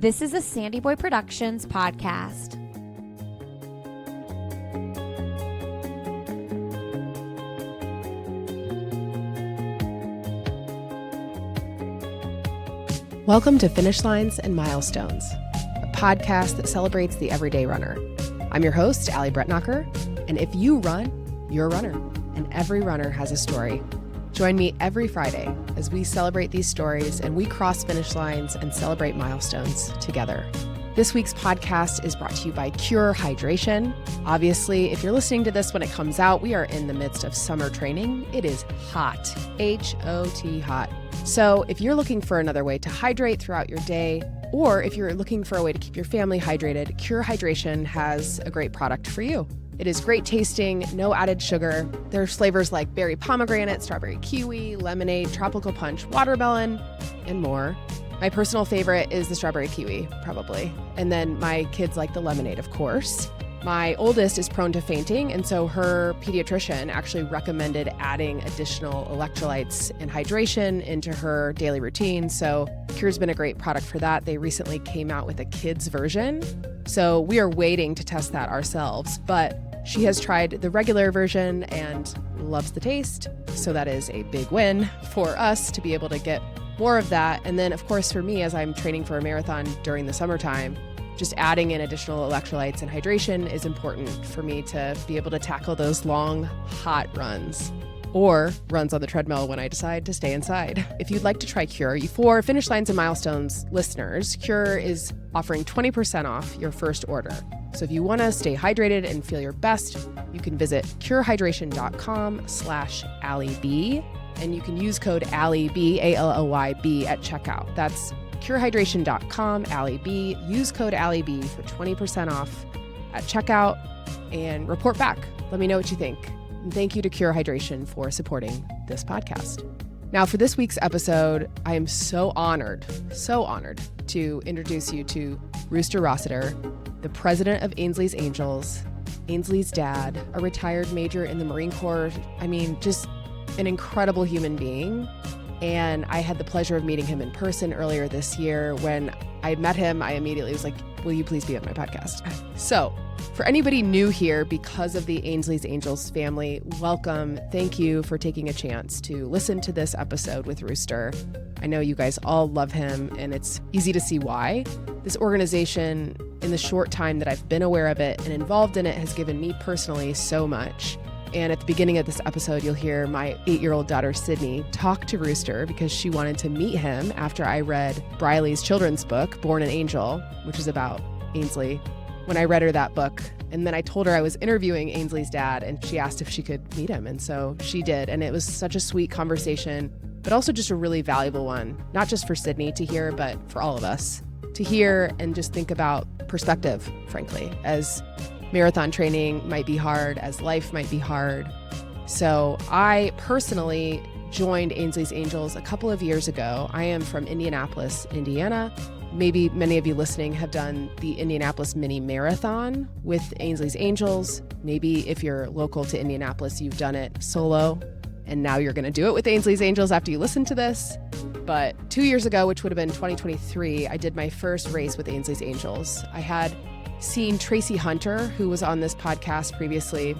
This is a SandyBoy Productions podcast. Welcome to Finish Lines and Milestones, a podcast that celebrates the everyday runner. I'm your host, Allie Bretnacher, and if you run, you're a runner, and every runner has a story. Join me every Friday as we celebrate these stories and we cross finish lines and celebrate milestones together. This week's podcast is brought to you by Cure Hydration. Obviously, if you're listening to this when it comes out, we are in the midst of summer training. It is hot, H-O-T hot. So if you're looking for another way to hydrate throughout your day, or if you're looking for a way to keep your family hydrated, Cure Hydration has a great product for you. It is great tasting, no added sugar. There's flavors like berry pomegranate, strawberry kiwi, lemonade, tropical punch, watermelon, and more. My personal favorite is the strawberry kiwi, probably. And then my kids like the lemonade, of course. My oldest is prone to fainting, and so her pediatrician actually recommended adding additional electrolytes and hydration into her daily routine. So Cure's been a great product for that. They recently came out with a kids version. So we are waiting to test that ourselves, but she has tried the regular version and loves the taste. So that is a big win for us to be able to get more of that. And then, of course, for me, as I'm training for a marathon during the summertime, just adding in additional electrolytes and hydration is important for me to be able to tackle those long, hot runs or runs on the treadmill when I decide to stay inside. If you'd like to try Cure, for Finish Lines and Milestones listeners, Cure is offering 20% off your first order. So if you want to stay hydrated and feel your best, you can visit curehydration.com/AllieB, and you can use code AllieB, ALLYB at checkout. That's curehydration.com, AllieB. Use code AllieB for 20% off at checkout and report back. Let me know what you think. And thank you to Cure Hydration for supporting this podcast. Now, for this week's episode, I am so honored to introduce you to Rooster Rossiter, the president of Ainsley's Angels, Ainsley's dad, a retired major in the Marine Corps. I mean, just an incredible human being. And I had the pleasure of meeting him in person earlier this year. When I met him, I immediately was like, will you please be on my podcast? So for anybody new here, because of the Ainsley's Angels family, welcome. Thank you for taking a chance to listen to this episode with Rooster. I know you guys all love him, and it's easy to see why. This organization, in the short time that I've been aware of it and involved in it, has given me personally so much. And at the beginning of this episode, you'll hear my 8-year-old daughter, Sydney, talk to Rooster because she wanted to meet him after I read Briley's children's book, Born an Angel, which is about Ainsley. When I read her that book, and then I told her I was interviewing Ainsley's dad, and she asked if she could meet him. And so she did. And it was such a sweet conversation, but also just a really valuable one, not just for Sydney to hear, but for all of us to hear and just think about perspective, frankly, as marathon training might be hard, as life might be hard. So I personally joined Ainsley's Angels a couple of years ago. I am from Indianapolis, Indiana. Maybe many of you listening have done the Indianapolis mini marathon with Ainsley's Angels. Maybe if you're local to Indianapolis, you've done it solo, and now you're going to do it with Ainsley's Angels after you listen to this. But 2 years ago, which would have been 2023, I did my first race with Ainsley's Angels. I had seen Tracy Hunter, who was on this podcast previously,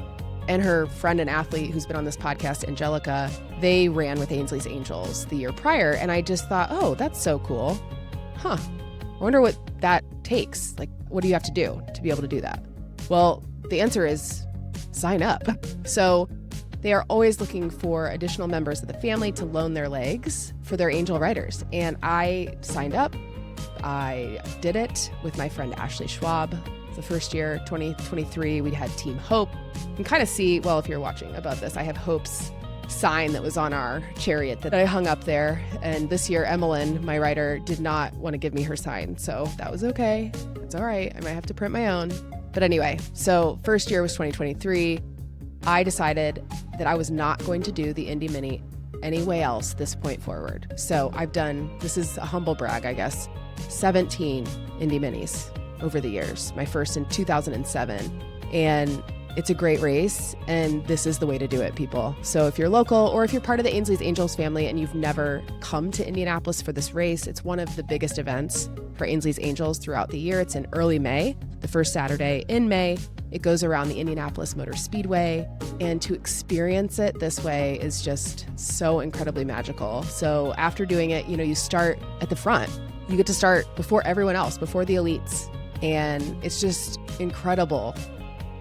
and her friend and athlete who's been on this podcast, Angelica. They ran with Ainsley's Angels the year prior, and I just thought, oh, that's so cool. I wonder what that takes. Like, what do you have to do to be able to do that? Well, the answer is sign up. So they are always looking for additional members of the family to loan their legs for their angel riders. And I signed up. I did it with my friend Ashley Schwab. The first year, 2023, we had Team Hope. You can kind of see, well, if you're watching about this, I have Hope's sign that was on our chariot that I hung up there. And this year, Emmeline, my rider, did not want to give me her sign. So that was okay. It's all right. I might have to print my own. But anyway, so first year was 2023. I decided that I was not going to do the Indy Mini anyway else this point forward. So I've done, this is a humble brag, I guess, 17 Indy Minis over the years. My first in 2007. And it's a great race, and this is the way to do it, people. So if you're local or if you're part of the Ainsleys Angels family and you've never come to Indianapolis for this race, it's one of the biggest events for Ainsleys Angels throughout the year. It's in early May, the first Saturday in May. It goes around the Indianapolis Motor Speedway, and to experience it this way is just so incredibly magical. So after doing it, you start at the front. You get to start before everyone else, before the elites, and it's just incredible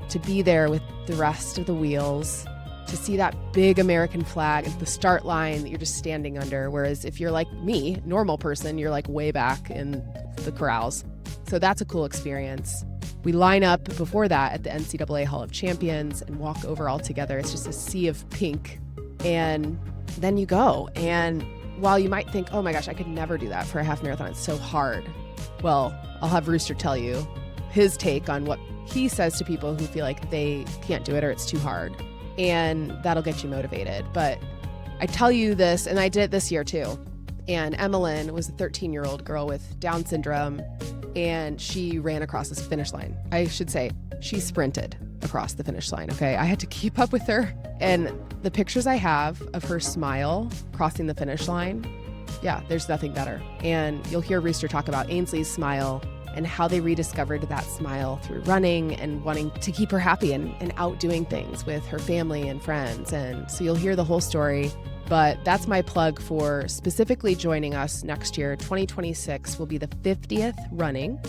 to be there with the rest of the wheels, to see that big American flag at the start line that you're just standing under. Whereas if you're like me, normal person, you're like way back in the corrals. So that's a cool experience. We line up before that at the NCAA Hall of Champions and walk over all together. It's just a sea of pink. And then you go. And while you might think, oh my gosh, I could never do that for a half marathon, it's so hard. Well, I'll have Rooster tell you his take on what he says to people who feel like they can't do it or it's too hard. And that'll get you motivated. But I tell you this, and I did it this year too. And Emmeline was a 13-year-old girl with Down syndrome, and she ran across this finish line. I should say she sprinted across the finish line, okay? I had to keep up with her. And the pictures I have of her smile crossing the finish line, yeah, there's nothing better. And you'll hear Rooster talk about Ainsley's smile and how they rediscovered that smile through running and wanting to keep her happy and out doing things with her family and friends. And so you'll hear the whole story, but that's my plug for specifically joining us next year. 2026 will be the 50th running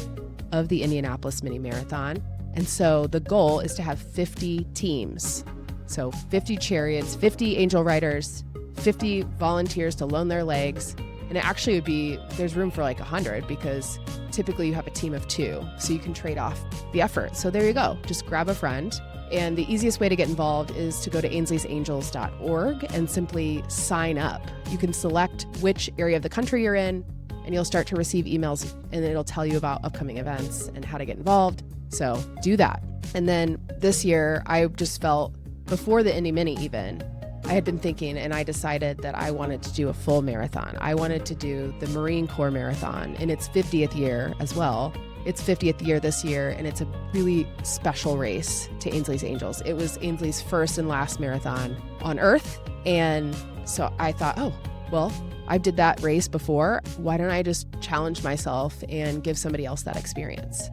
of the Indianapolis Mini Marathon. And so the goal is to have 50 teams. So 50 chariots, 50 angel riders, 50 volunteers to loan their legs. And it actually would be, there's room for like 100 because typically you have a team of 2, so you can trade off the effort. So there you go. Just grab a friend. And the easiest way to get involved is to go to ainsleysangels.org and simply sign up. You can select which area of the country you're in, and you'll start to receive emails, and it'll tell you about upcoming events and how to get involved. So do that. And then this year, I just felt, before the Indy Mini even, I had been thinking, and I decided that I wanted to do a full marathon. I wanted to do the Marine Corps Marathon in its 50th year as well. It's 50th year this year, and it's a really special race to Ainsley's Angels. It was Ainsley's first and last marathon on Earth. And so I thought, oh, well, I did that race before. Why don't I just challenge myself and give somebody else that experience?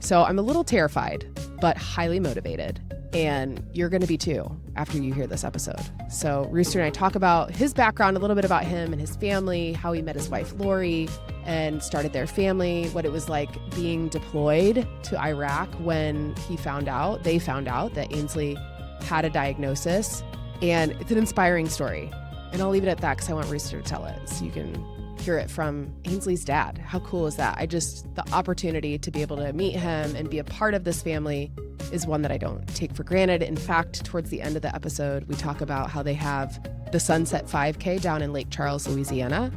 So I'm a little terrified, but highly motivated. And you're going to be too after you hear this episode. So Rooster and I talk about his background, a little bit about him and his family, how he met his wife, Lori, and started their family, what it was like being deployed to Iraq when they found out that Ainsley had a diagnosis. And it's an inspiring story. And I'll leave it at that because I want Rooster to tell it so you can hear it from Ainsley's dad. How cool is that? The opportunity to be able to meet him and be a part of this family is one that I don't take for granted. In fact, towards the end of the episode, we talk about how they have the Sunset 5K down in Lake Charles, Louisiana.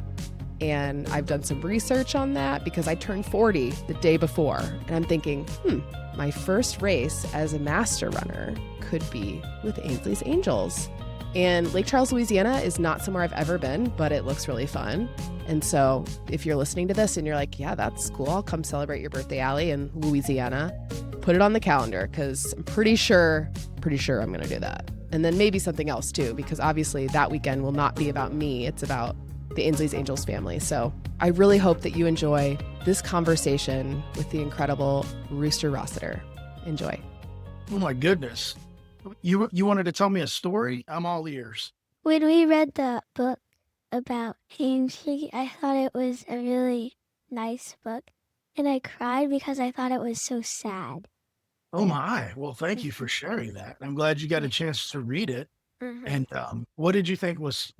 And I've done some research on that because I turned 40 the day before. And I'm thinking, my first race as a master runner could be with Ainsley's Angels. And Lake Charles, Louisiana is not somewhere I've ever been, but it looks really fun. And so if you're listening to this and you're like, yeah, that's cool, I'll come celebrate your birthday, Allie, in Louisiana, put it on the calendar because I'm pretty sure I'm going to do that. And then maybe something else too, because obviously that weekend will not be about me. It's about the Ainsley's Angels family. So I really hope that you enjoy this conversation with the incredible Rooster Rossiter. Enjoy. Oh my goodness. You wanted to tell me a story? I'm all ears. When we read the book about Ainsley, I thought it was a really nice book, and I cried because I thought it was so sad. Oh my. Well, thank you for sharing that. I'm glad you got a chance to read it. And what did you think was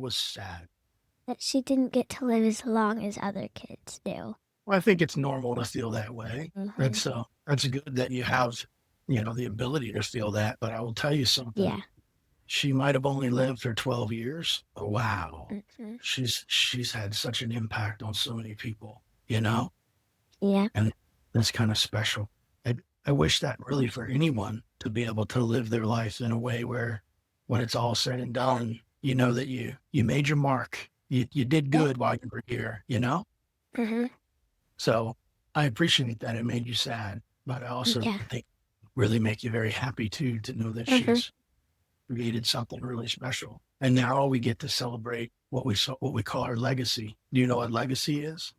sad? That she didn't get to live as long as other kids do. Well, I think it's normal to feel that way. That's good that you have, the ability to feel that. But I will tell you something. Yeah. She might have only lived for 12 years. Wow. She's had such an impact on so many people, Yeah. and that's kind of special. I wish that really for anyone to be able to live their life in a way where when it's all said and done, you know that you made your mark. You did good while you were here, Mm-hmm. So I appreciate that it made you sad, but I also Yeah. think really make you very happy too, to know that Mhm. she's created something really special. And now we get to celebrate what we call our legacy. Do you know what legacy is?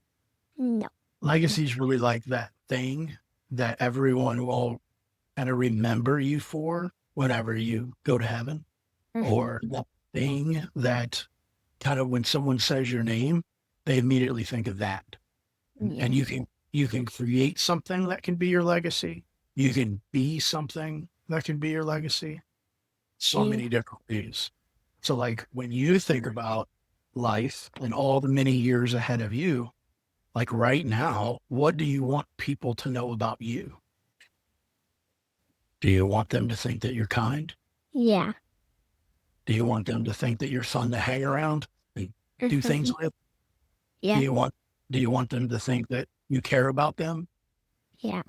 No. Legacy is really like that thing that everyone will kind of remember you for whenever you go to heaven, Mhm. or that thing that kind of when someone says your name, they immediately think of that. Yeah. And you can create something that can be your legacy. You can be something that can be your legacy. So Yeah. many different ways. So like when you think about life and all the many years ahead of you, like right now, what do you want people to know about you? Do you want them to think that you're kind? Yeah. Do you want them to think that you're fun to hang around and do Mhm. things with? Do Yeah. you want do you want them to think that you care about them? Yeah.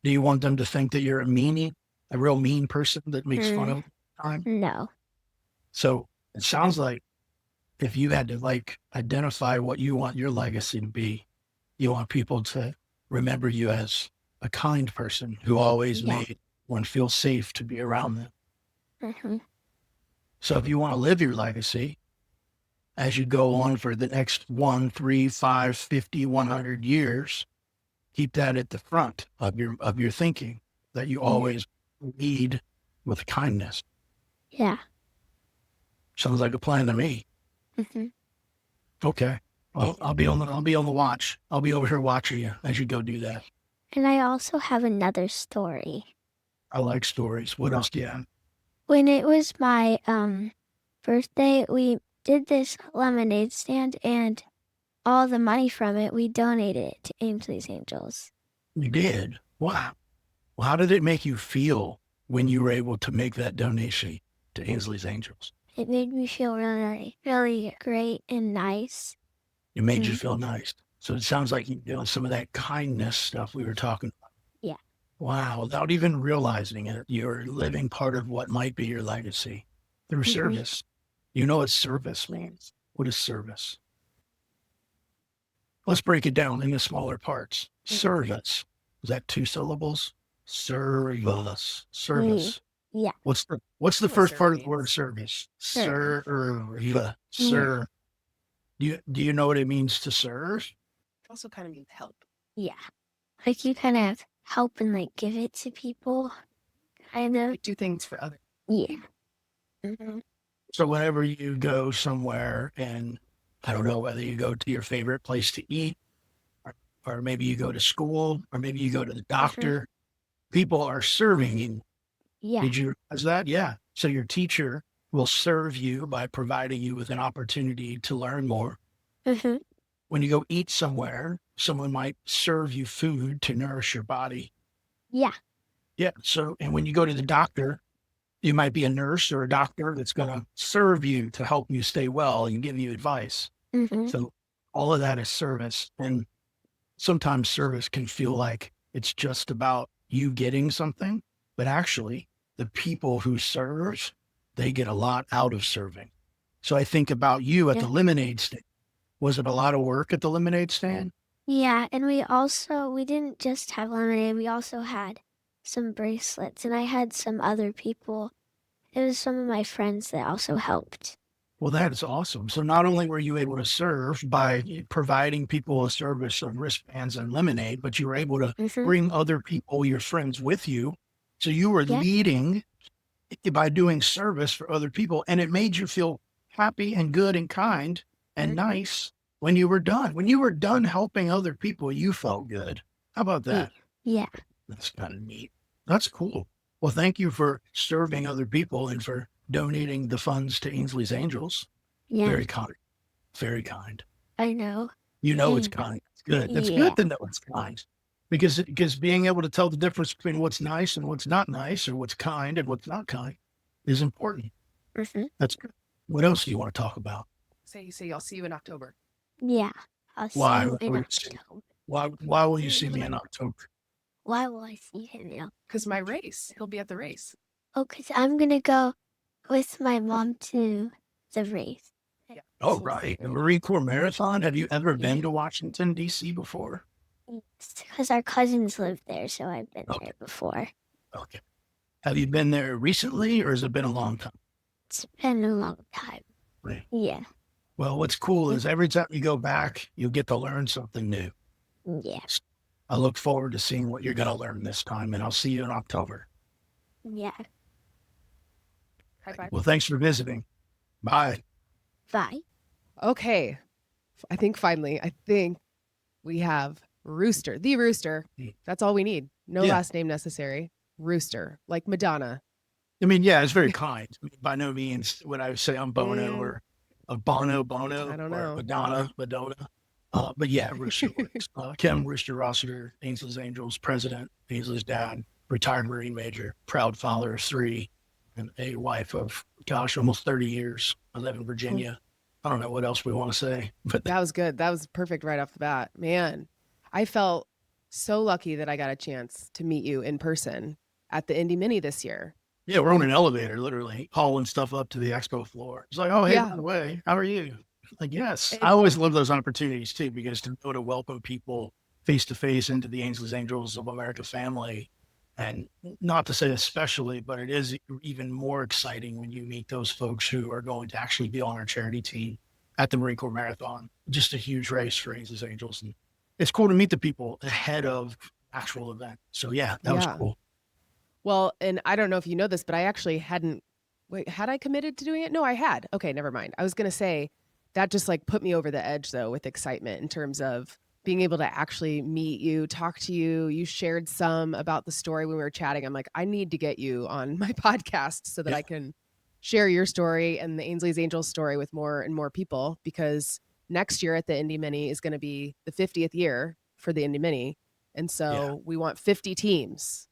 Do you want them to think that you're a real mean person that makes fun of time? No. So it sounds like if you had to like identify what you want your legacy to be, you want people to remember you as a kind person who always Yeah. made one feel safe to be around them. Mhm. So if you want to live your legacy as you go on for the next 1, 3, 5, 50, 100 years, keep that at the front of your thinking, that you always lead with kindness. Yeah. Sounds like a plan to me. Mhm. Okay. Well, I'll be on the watch. I'll be over here watching you as you go do that. And I also have another story. I like stories. What else do you have? When it was my birthday, we did this lemonade stand, and all the money from it we donated it to Ainsley's Angels. You did. Wow. Well, how did it make you feel when you were able to make that donation to Ainsley's Angels? It made me feel really, really great and nice. It made you feel nice. So it sounds like you're doing some of that kindness stuff we were talking about. Yeah. Wow. Without even realizing it, you're living part of what might be your legacy through service. You know what service means? What is service? Let's break it down into smaller parts. Service. Is that 2 syllables? Service. Service. Yeah. What's the first part of the word service? Serve. Serve. Serve. Do you know what it means to serve? Also kind of means help. Yeah. Like you kind of help and like give it to people. Kind of. Like do things for others. Yeah. So whenever you go somewhere, and I don't know whether you go to your favorite place to eat, or maybe you go to school, or maybe you go to the doctor, people are serving you. Yeah. Did you realize that? Yeah. So your teacher will serve you by providing you with an opportunity to learn more. Mhm. When you go eat somewhere, someone might serve you food to nourish your body. Yeah. Yeah. So, and when you go to the doctor, you might be a nurse or a doctor that's going to serve you to help you stay well and give you advice. Mhm. So all of that is service. And sometimes service can feel like it's just about you getting something, but actually the people who serve, they get a lot out of serving. So I think about you at the lemonade stand. Was it a lot of work at the lemonade stand? Yeah, and we didn't just have lemonade, we also had some bracelets, and I had some other people. It was some of my friends that also helped. Well, that is awesome. So not only were you able to serve by providing people a service of wristbands and lemonade, but you were able to bring other people, your friends, with you. So you were leading by doing service for other people, and it made you feel happy and good and kind and nice when you were done. When you were done helping other people, you felt good. How about that? Yeah. That's kind of neat. That's cool. Well, thank you for serving other people and for donating the funds to Ainsley's Angels. Yeah. Very kind. Very kind. I know. You know it's kind. It's good. It's good to know it's kind. Because being able to tell the difference between what's nice and what's not nice, or what's kind and what's not kind, is important. That's good. What else do you want to talk about? Say I'll see you in October. Yeah. I'll see Why? you in October. Why will you see me in October? Why will I see him in October? Because my race. He'll be at the race. Oh, because I'm going to go with my mom to the race. Yeah. Oh, right. The Marine Corps Marathon. Have you ever been to Washington, D.C. before? Because our cousins live there, so I've been there before. Okay. Have you been there recently, or has it been a long time? It's been a long time. Right. Yeah. Well, what's cool is every time you go back, you'll get to learn something new. Yeah. I look forward to seeing what you're going to learn this time, and I'll see you in October. Yeah. Bye-bye. Well, thanks for visiting. Bye. Bye. Okay. I think we have Rooster, the Rooster. That's all we need. No last name necessary. Rooster, like Madonna. I mean, yeah, it's very kind. I mean, by no means would I say I'm Bono or a Bono, I don't know. Madonna. But yeah, Rooster works. Kim Rooster Rossiter, Ainsley's Angels president, Ainsley's dad, retired Marine major, proud father of 3, and a wife of, almost 30 years. I live in Virginia. I don't know what else we want to say, but That was good. That was perfect right off the bat. Man, I felt so lucky that I got a chance to meet you in person at the Indy Mini this year. yeah, we're on an elevator, literally hauling stuff up to the expo floor. It's like, oh, hey, by the way, how are you? Like, yes, I always love those opportunities too, because to go to welcome people face to face into the Ainsley's Angels of America family, and not to say especially, but it is even more exciting when you meet those folks who are going to actually be on our charity team at the Marine Corps Marathon. Just a huge race for Ainsley's Angels, and it's cool to meet the people ahead of actual event. So yeah, that was cool. Well, and I don't know if you know this, but I actually had I committed to doing it? No, I had. Okay, never mind. I was going to say that just like put me over the edge though with excitement in terms of being able to actually meet you, talk to you. You shared some about the story when we were chatting. I'm like, I need to get you on my podcast so that I can share your story and the Ainsley's Angels story with more and more people, because next year at the Indy Mini is going to be the 50th year for the Indy Mini. And so we want 50 teams.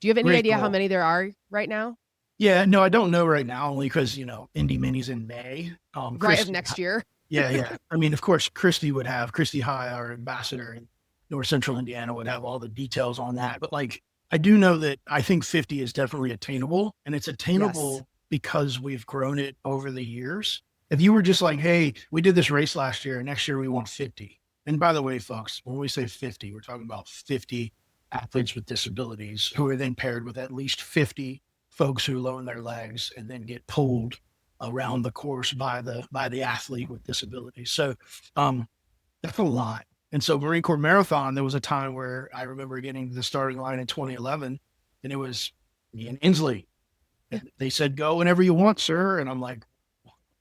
Do you have any idea how many there are right now? Yeah, no, I don't know right now, only because, Indy Mini's in May. Right, of next year. Yeah. I mean, of course, Christy High, our ambassador in North Central Indiana, would have all the details on that. But like, I do know that I think 50 is definitely attainable, and it's attainable because we've grown it over the years. If you were just like, hey, we did this race last year, and next year we want 50. And by the way, folks, when we say 50, we're talking about 50 athletes with disabilities who are then paired with at least 50 folks who loan their legs and then get pulled around the course by the athlete with disabilities. So that's a lot. And so Marine Corps Marathon, there was a time where I remember getting to the starting line in 2011, and it was me and Ainsley. And they said, go whenever you want, sir. And I'm like,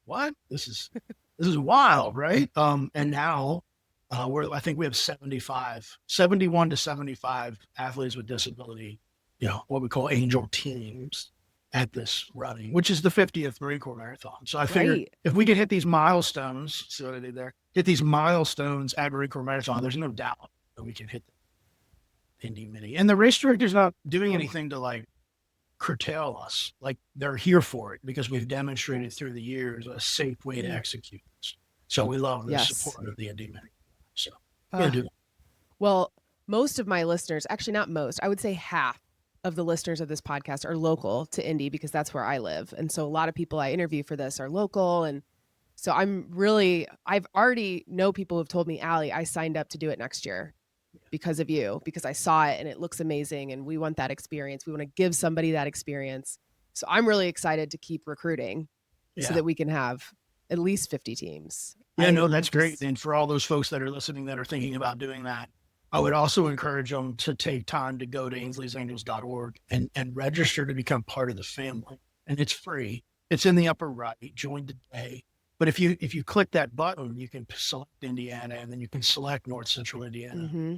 what? This is wild, right? And now I think we have 71 to 75 athletes with disability, what we call angel teams at this running, which is the 50th Marine Corps Marathon. So I figured if we could hit these milestones, see what I did there, hit these milestones at Marine Corps Marathon, there's no doubt that we can hit the Indy Mini. And the race director's not doing anything to like curtail us. Like, they're here for it because we've demonstrated through the years a safe way to execute this. So we love the support of the Indy Mini. So well, most of my listeners, actually not most, I would say half of the listeners of this podcast are local to Indy because that's where I live. And so a lot of people I interview for this are local. And so I've already know people who've told me, Allie, I signed up to do it next year because of you, because I saw it and it looks amazing. And we want that experience. We want to give somebody that experience. So I'm really excited to keep recruiting so that we can have at least 50 teams. Yeah, no, that's great. And for all those folks that are listening that are thinking about doing that, I would also encourage them to take time to go to Ainsley'sAngels.org and register to become part of the family. And it's free. It's in the upper right. Join today. But if you click that button, you can select Indiana, and then you can select North Central Indiana. Mm-hmm.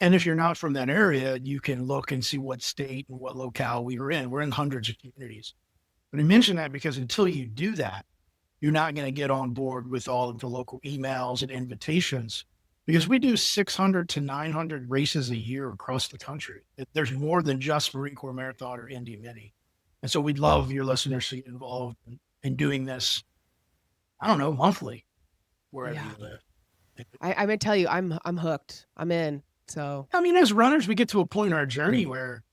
And if you're not from that area, you can look and see what state and what locale we are in. We're in hundreds of communities. But I mention that because until you do that, you're not going to get on board with all of the local emails and invitations, because we do 600 to 900 races a year across the country. There's more than just Marine Corps Marathon or Indy Mini. And so we'd love your listeners to get involved in doing this, I don't know, monthly, wherever you live. I would tell you, I'm hooked. I'm in. So, I mean, as runners, we get to a point in our journey where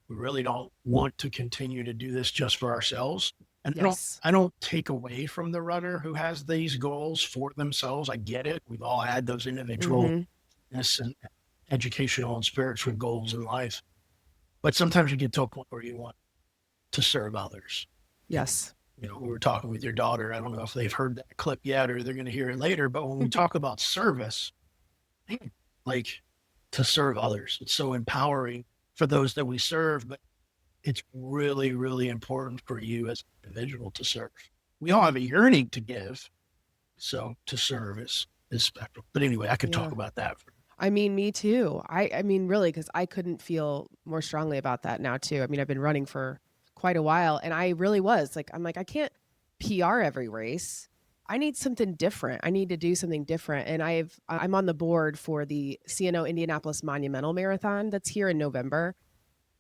we really don't want to continue to do this just for ourselves. And I don't take away from the runner who has these goals for themselves. I get it. We've all had those individual and educational and spiritual goals in life. But sometimes you get to a point where you want to serve others. Yes. You know, we were talking with your daughter. I don't know if they've heard that clip yet or they're going to hear it later. But when we talk about service, like to serve others, it's so empowering for those that we serve. But it's really, really important for you as an individual to serve. We all have a yearning to give. So to serve is special. But anyway, I could talk about that. I mean, me too. I mean, really, because I couldn't feel more strongly about that now too. I mean, I've been running for quite a while, and I really was like, I'm like, I can't PR every race. I need something different. I need to do something different. And I'm on the board for the CNO Indianapolis Monumental Marathon that's here in November.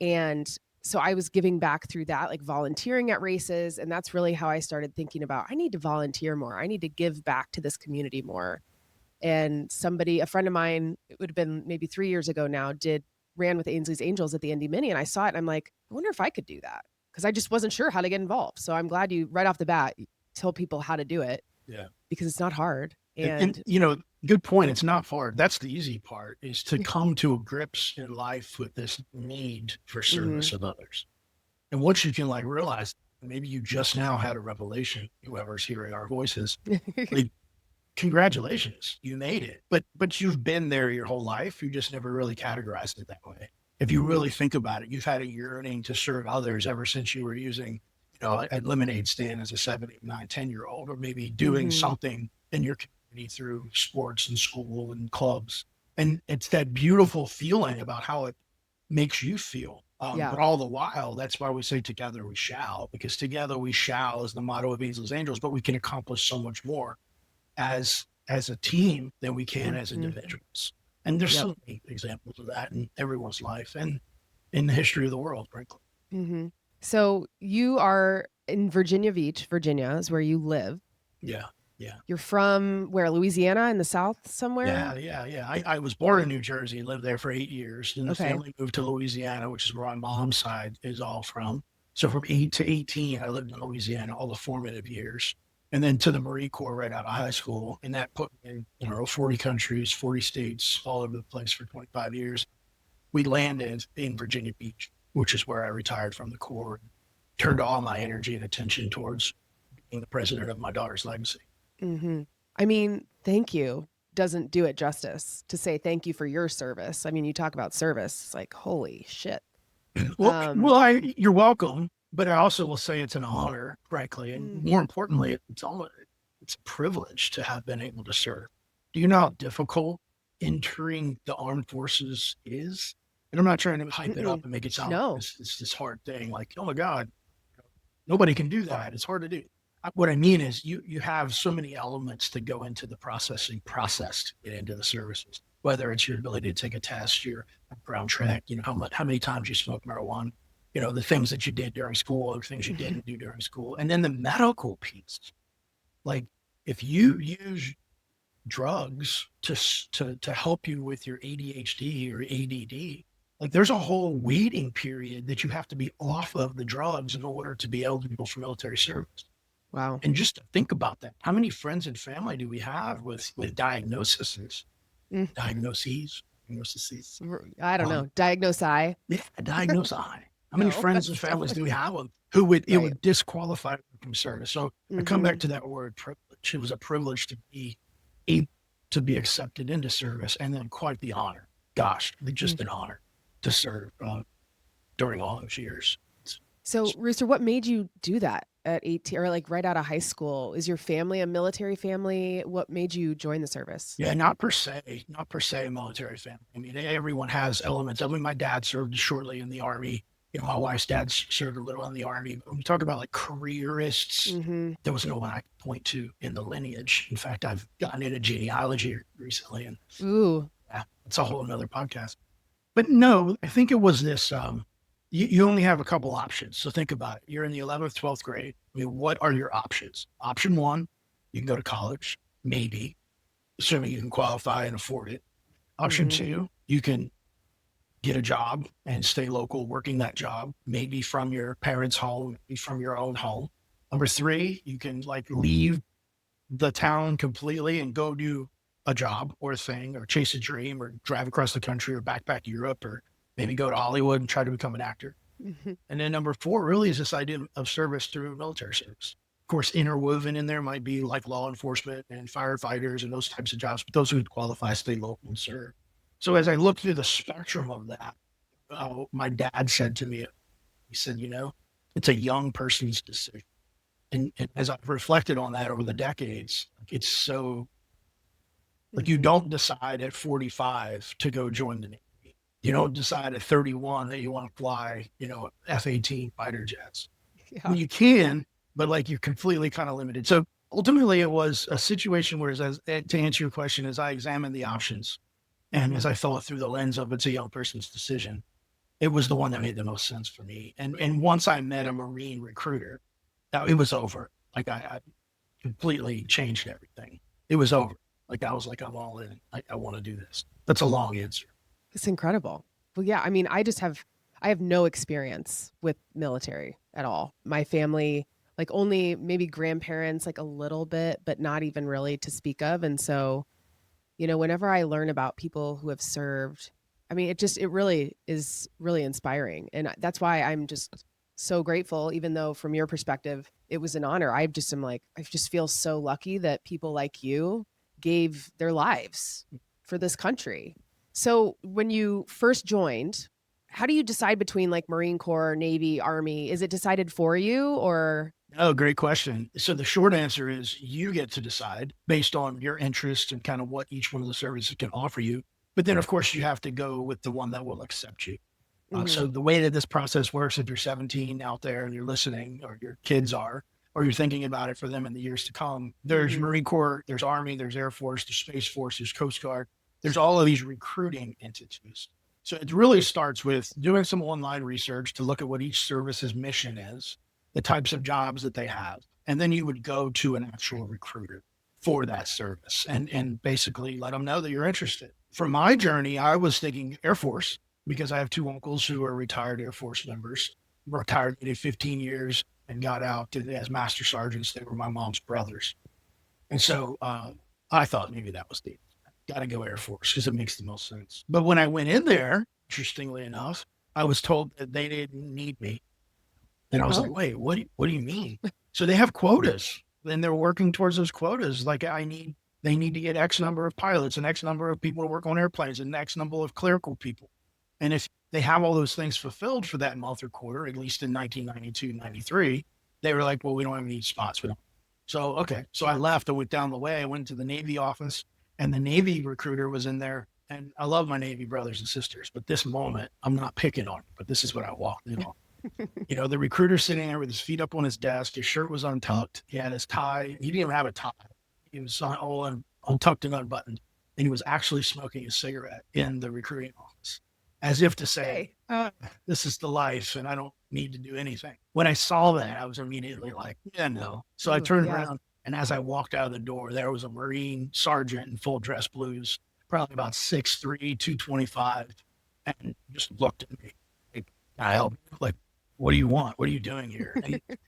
And so I was giving back through that, like volunteering at races. And that's really how I started thinking about, I need to volunteer more. I need to give back to this community more. And a friend of mine, it would have been maybe 3 years ago now, ran with Ainsley's Angels at the Indy Mini. And I saw it and I'm like, I wonder if I could do that. Because I just wasn't sure how to get involved. So I'm glad you, right off the bat, tell people how to do it. Yeah. Because it's not hard. And you know, good point. It's not hard. That's the easy part, is to come to grips in life with this need for service of others. And once you can like realize, maybe you just now had a revelation, whoever's hearing our voices, like, congratulations, you made it. But you've been there your whole life. You just never really categorized it that way. If you really think about it, you've had a yearning to serve others ever since you were using, you know, a lemonade stand as a 7, 8, 9, 10-year-old, or maybe doing something in your community through sports and school and clubs. And it's that beautiful feeling about how it makes you feel. But all the while, that's why we say together we shall, because together we shall is the motto of Ainsley's Angels, but we can accomplish so much more as a team than we can as individuals. And there's so many examples of that in everyone's life and in the history of the world, frankly. So you are in Virginia Beach, Virginia is where you live. Yeah. You're from where, Louisiana in the South somewhere? Yeah. I was born in New Jersey and lived there for 8 years. And the family moved to Louisiana, which is where my mom's side is all from. So from 8 to 18, I lived in Louisiana all the formative years. And then to the Marine Corps right out of high school. And that put me in 40 countries, 40 states, all over the place for 25 years. We landed in Virginia Beach, which is where I retired from the Corps, and turned all my energy and attention towards being the president of my daughter's legacy. I mean, thank you doesn't do it justice to say thank you for your service. I mean, you talk about service, it's like, holy shit. You're welcome. But I also will say it's an honor, frankly, and more importantly, it's a privilege to have been able to serve. Do you know how difficult entering the armed forces is? And I'm not trying to hype it up and make it sound like it's this hard thing. Like, oh my God, nobody can do that. It's hard to do. What I mean is you have so many elements that go into the process to get into the services, whether it's your ability to take a test, your background track, how many times you smoke marijuana, the things that you did during school, or things you didn't do during school. And then the medical piece, like if you use drugs to help you with your ADHD or ADD, like there's a whole waiting period that you have to be off of the drugs in order to be eligible for military service. Wow. And just to think about that, how many friends and family do we have with diagnoses? Diagnoses? I don't know. Diagnose I. Yeah, diagnose I. How many friends and families do we have who would disqualify from service? So I come back to that word privilege. It was a privilege to be able to be accepted into service, and then quite the honor. Gosh, just an honor to serve during all those years. So, Rooster, what made you do that at 18 or like right out of high school? Is your family a military family? What made you join the service? Yeah, not per se a military family. I mean, everyone has elements. I mean, my dad served shortly in the Army. My wife's dad served a little in the Army. When we talk about like careerists, there was no one I could point to in the lineage. In fact, I've gotten into genealogy recently, and yeah, it's a whole another podcast. But no, I think it was this. You only have a couple options. So think about it. You're in the 11th, 12th grade. I mean, what are your options? Option one, you can go to college, maybe, assuming you can qualify and afford it. Option two, you can get a job and stay local working that job, maybe from your parents' home, maybe from your own home. Number three, you can like leave the town completely and go do a job or a thing or chase a dream or drive across the country or backpack Europe or maybe go to Hollywood and try to become an actor. And then number 4 really is this idea of service through military service. Of course, interwoven in there might be like law enforcement and firefighters and those types of jobs, but those who qualify stay local and serve. So as I looked through the spectrum of that, my dad said to me, he said, it's a young person's decision. And as I've reflected on that over the decades, it's so like you don't decide at 45 to go join the Navy. You don't decide at 31 that you want to fly, F-18 fighter jets. Yeah. I mean, you can, but like you're completely kind of limited. So ultimately it was a situation where, to answer your question, as I examined the options and as I thought through the lens of it's a young person's decision, it was the one that made the most sense for me. And once I met a Marine recruiter, it was over. Like I completely changed everything. It was over. Like I was like, I'm all in. I want to do this. That's a long answer. It's incredible. Well, yeah, I mean, I have no experience with military at all. My family, like only maybe grandparents, like a little bit, but not even really to speak of. And so, whenever I learn about people who have served, I mean, it really is really inspiring. And that's why I'm just so grateful, even though from your perspective, it was an honor. I just feel so lucky that people like you gave their lives for this country. So when you first joined, how do you decide between like Marine Corps, Navy, Army? Is it decided for you or? Oh, great question. So the short answer is you get to decide based on your interest and kind of what each one of the services can offer you. But then, of course, you have to go with the one that will accept you. So the way that this process works, if you're 17 out there and you're listening, or your kids are, or you're thinking about it for them in the years to come, there's Marine Corps, there's Army, there's Air Force, there's Space Force, there's Coast Guard. There's all of these recruiting entities. So it really starts with doing some online research to look at what each service's mission is, the types of jobs that they have. And then you would go to an actual recruiter for that service and basically let them know that you're interested. For my journey, I was thinking Air Force because I have 2 uncles who are retired Air Force members, retired, they did 15 years and got out as master sergeants. They were my mom's brothers. And so I thought maybe that was the got to go Air Force because it makes the most sense. But when I went in there, interestingly enough, I was told that they didn't need me. And I was like, wait, what do you mean? So they have quotas and they're working towards those quotas. Like they need to get X number of pilots and X number of people to work on airplanes and X number of clerical people. And if they have all those things fulfilled for that month or quarter, at least in 1992, 93, they were like, well, we don't have any spots. So, okay. So I left. I went down the way. I went to the Navy office and the Navy recruiter was in there. And I love my Navy brothers and sisters, but this moment, I'm not picking on it, but this is what I walked in on. The recruiter sitting there with his feet up on his desk. His shirt was untucked. He had his tie. He didn't even have a tie. He was all untucked and unbuttoned. And he was actually smoking a cigarette in the recruiting office, as if to say, this is the life and I don't need to do anything. When I saw that, I was immediately like, yeah, no. So I turned around, and as I walked out of the door, there was a Marine sergeant in full dress blues, probably about 6'3", 225, and just looked at me. Like, can I help? Like, what do you want? What are you doing here?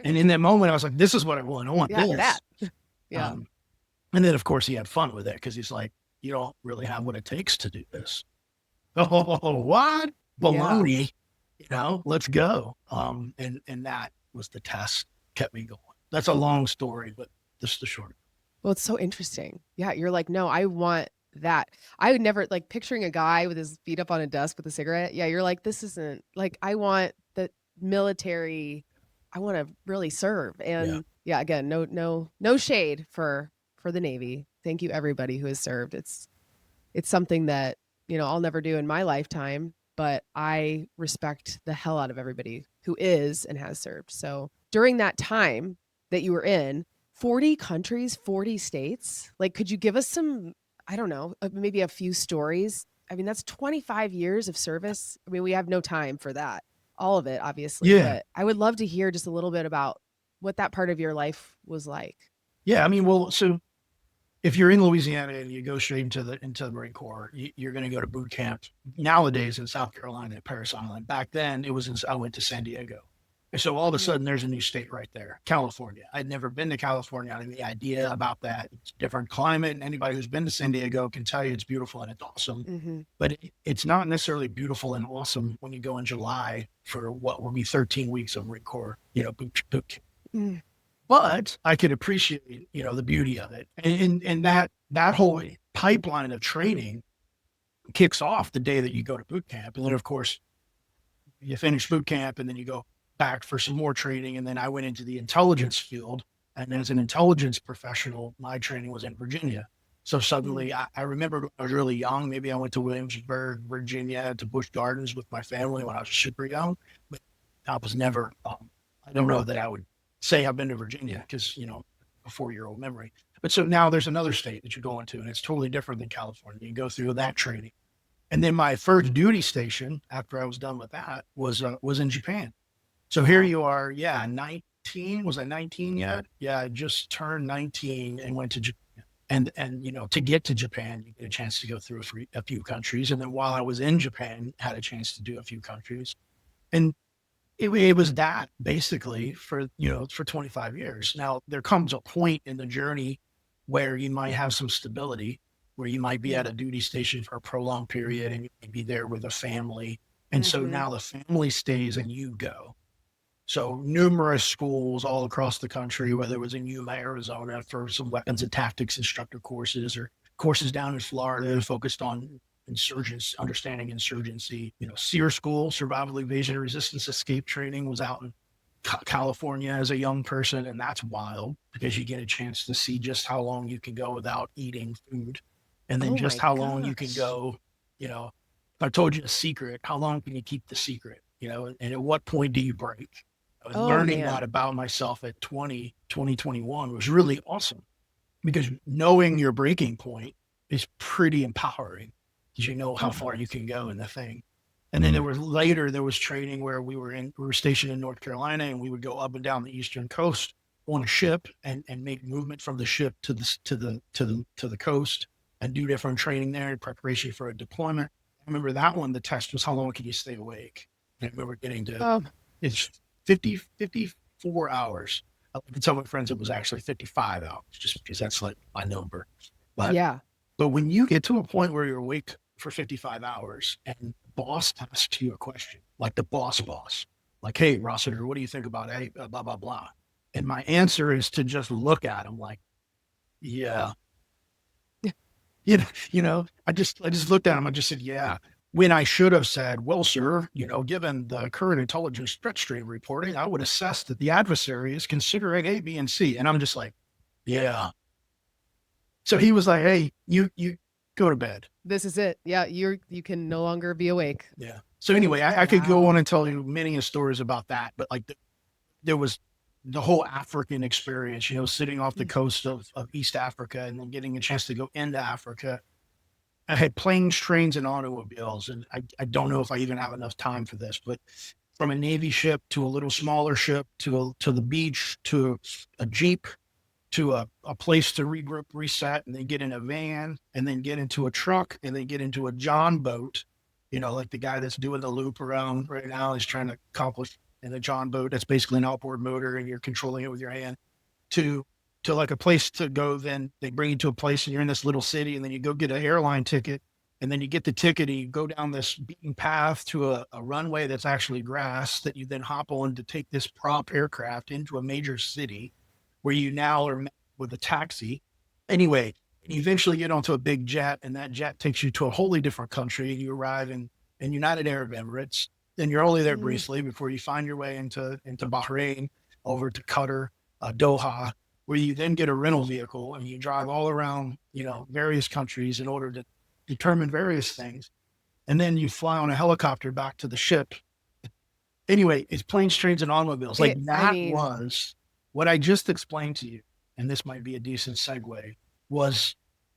And in that moment, I was like, this is what I want. I want this. That. Yeah. And then, of course, he had fun with it because he's like, you don't really have what it takes to do this. Oh, what? Baloney, let's go. And that was the test, kept me going. That's a long story, but this is the short. Well, it's so interesting. Yeah. You're like, no, I want that. I would never like picturing a guy with his feet up on a desk with a cigarette. Yeah. You're like, this isn't like, I want the military. I want to really serve. And yeah, again, no shade for the Navy. Thank you everybody who has served. It's something that, I'll never do in my lifetime, but I respect the hell out of everybody who is and has served. So during that time that you were in 40 countries, 40 states, like, could you give us some, I don't know, maybe a few stories? I mean, that's 25 years of service. I mean, we have no time for that, all of it, obviously. Yeah. But I would love to hear just a little bit about what that part of your life was like. Yeah. I mean, well, so if you're in Louisiana and you go straight into the Marine Corps, you're going to go to boot camp nowadays in South Carolina at Parris Island. Back then I went to San Diego. And so all of a sudden there's a new state right there, California. I'd never been to California. I had the idea about that. It's a different climate. And anybody who's been to San Diego can tell you it's beautiful and it's awesome. But it's not necessarily beautiful and awesome when you go in July for what will be 13 weeks of Marine Corps, boot camp. But I could appreciate, the beauty of it. And that whole pipeline of training kicks off the day that you go to boot camp. And then, of course, you finish boot camp and then you go back for some more training. And then I went into the intelligence field. And as an intelligence professional, my training was in Virginia. So suddenly I remember when I was really young, maybe I went to Williamsburg, Virginia, to Busch Gardens with my family when I was super young, but I was never, I don't know that I would say I've been to Virginia because, a 4-year-old memory. But so now there's another state that you go into and it's totally different than California. You go through that training. And then my first duty station after I was done with that was in Japan. So here you are, 19. Was I 19 yet? Yeah, I just turned 19 and went to Japan. And to get to Japan, you get a chance to go through a few countries. And then while I was in Japan, had a chance to do a few countries. And it was that basically for 25 years. Now, there comes a point in the journey where you might have some stability, where you might be at a duty station for a prolonged period and you may be there with a family. And so now the family stays and you go. So numerous schools all across the country, whether it was in Yuma, Arizona for some weapons and tactics instructor courses or courses down in Florida focused on understanding insurgency. SEER school, survival, evasion, resistance, escape training was out in California as a young person. And that's wild because you get a chance to see just how long you can go without eating food. And then just how long you can go, if I told you a secret, how long can you keep the secret? And at what point do you break? Learning that about myself at 2021 was really awesome because knowing your breaking point is pretty empowering because you know how far you can go in the thing. And then there was training where we were stationed in North Carolina and we would go up and down the eastern coast on a ship and make movement from the ship to the coast and do different training there in preparation for a deployment. I remember that one, the test was how long can you stay awake? And I remember getting to it's 54 hours. I can tell my friends it was actually 55 hours just because that's like my number. But when you get to a point where you're awake for 55 hours and the boss asks you a question, like the boss, like, hey, Rossiter, what do you think about blah, blah, blah. And my answer is to just look at him like, I just looked at him. I just said, yeah. When I should have said, well, sir, given the current intelligence threat stream reporting, I would assess that the adversary is considering A, B, and C. And I'm just like, yeah. So he was like, hey, you go to bed. This is it. Yeah, you can no longer be awake. Yeah. So anyway, I could go on and tell you many stories about that, but like there was the whole African experience, sitting off the coast of East Africa and then getting a chance to go into Africa. I had planes, trains, and automobiles, and I don't know if I even have enough time for this, but from a Navy ship to a little smaller ship to the beach to a Jeep to a place to regroup, reset, and then get in a van and then get into a truck and then get into a John boat, like the guy that's doing the loop around right now is trying to accomplish in a John boat. That's basically an outboard motor and you're controlling it with your hand to like a place to go. Then they bring you to a place and you're in this little city and then you go get an airline ticket and then you get the ticket and you go down this beaten path to a runway that's actually grass that you then hop on to take this prop aircraft into a major city where you now are met with a taxi. Anyway, and you eventually get onto a big jet and that jet takes you to a wholly different country and you arrive in United Arab Emirates. Then you're only there briefly before you find your way into Bahrain, over to Qatar, Doha, where you then get a rental vehicle and you drive all around, various countries in order to determine various things. And then you fly on a helicopter back to the ship. Anyway, it's planes, trains, and automobiles. Was what I just explained to you. And this might be a decent segue, was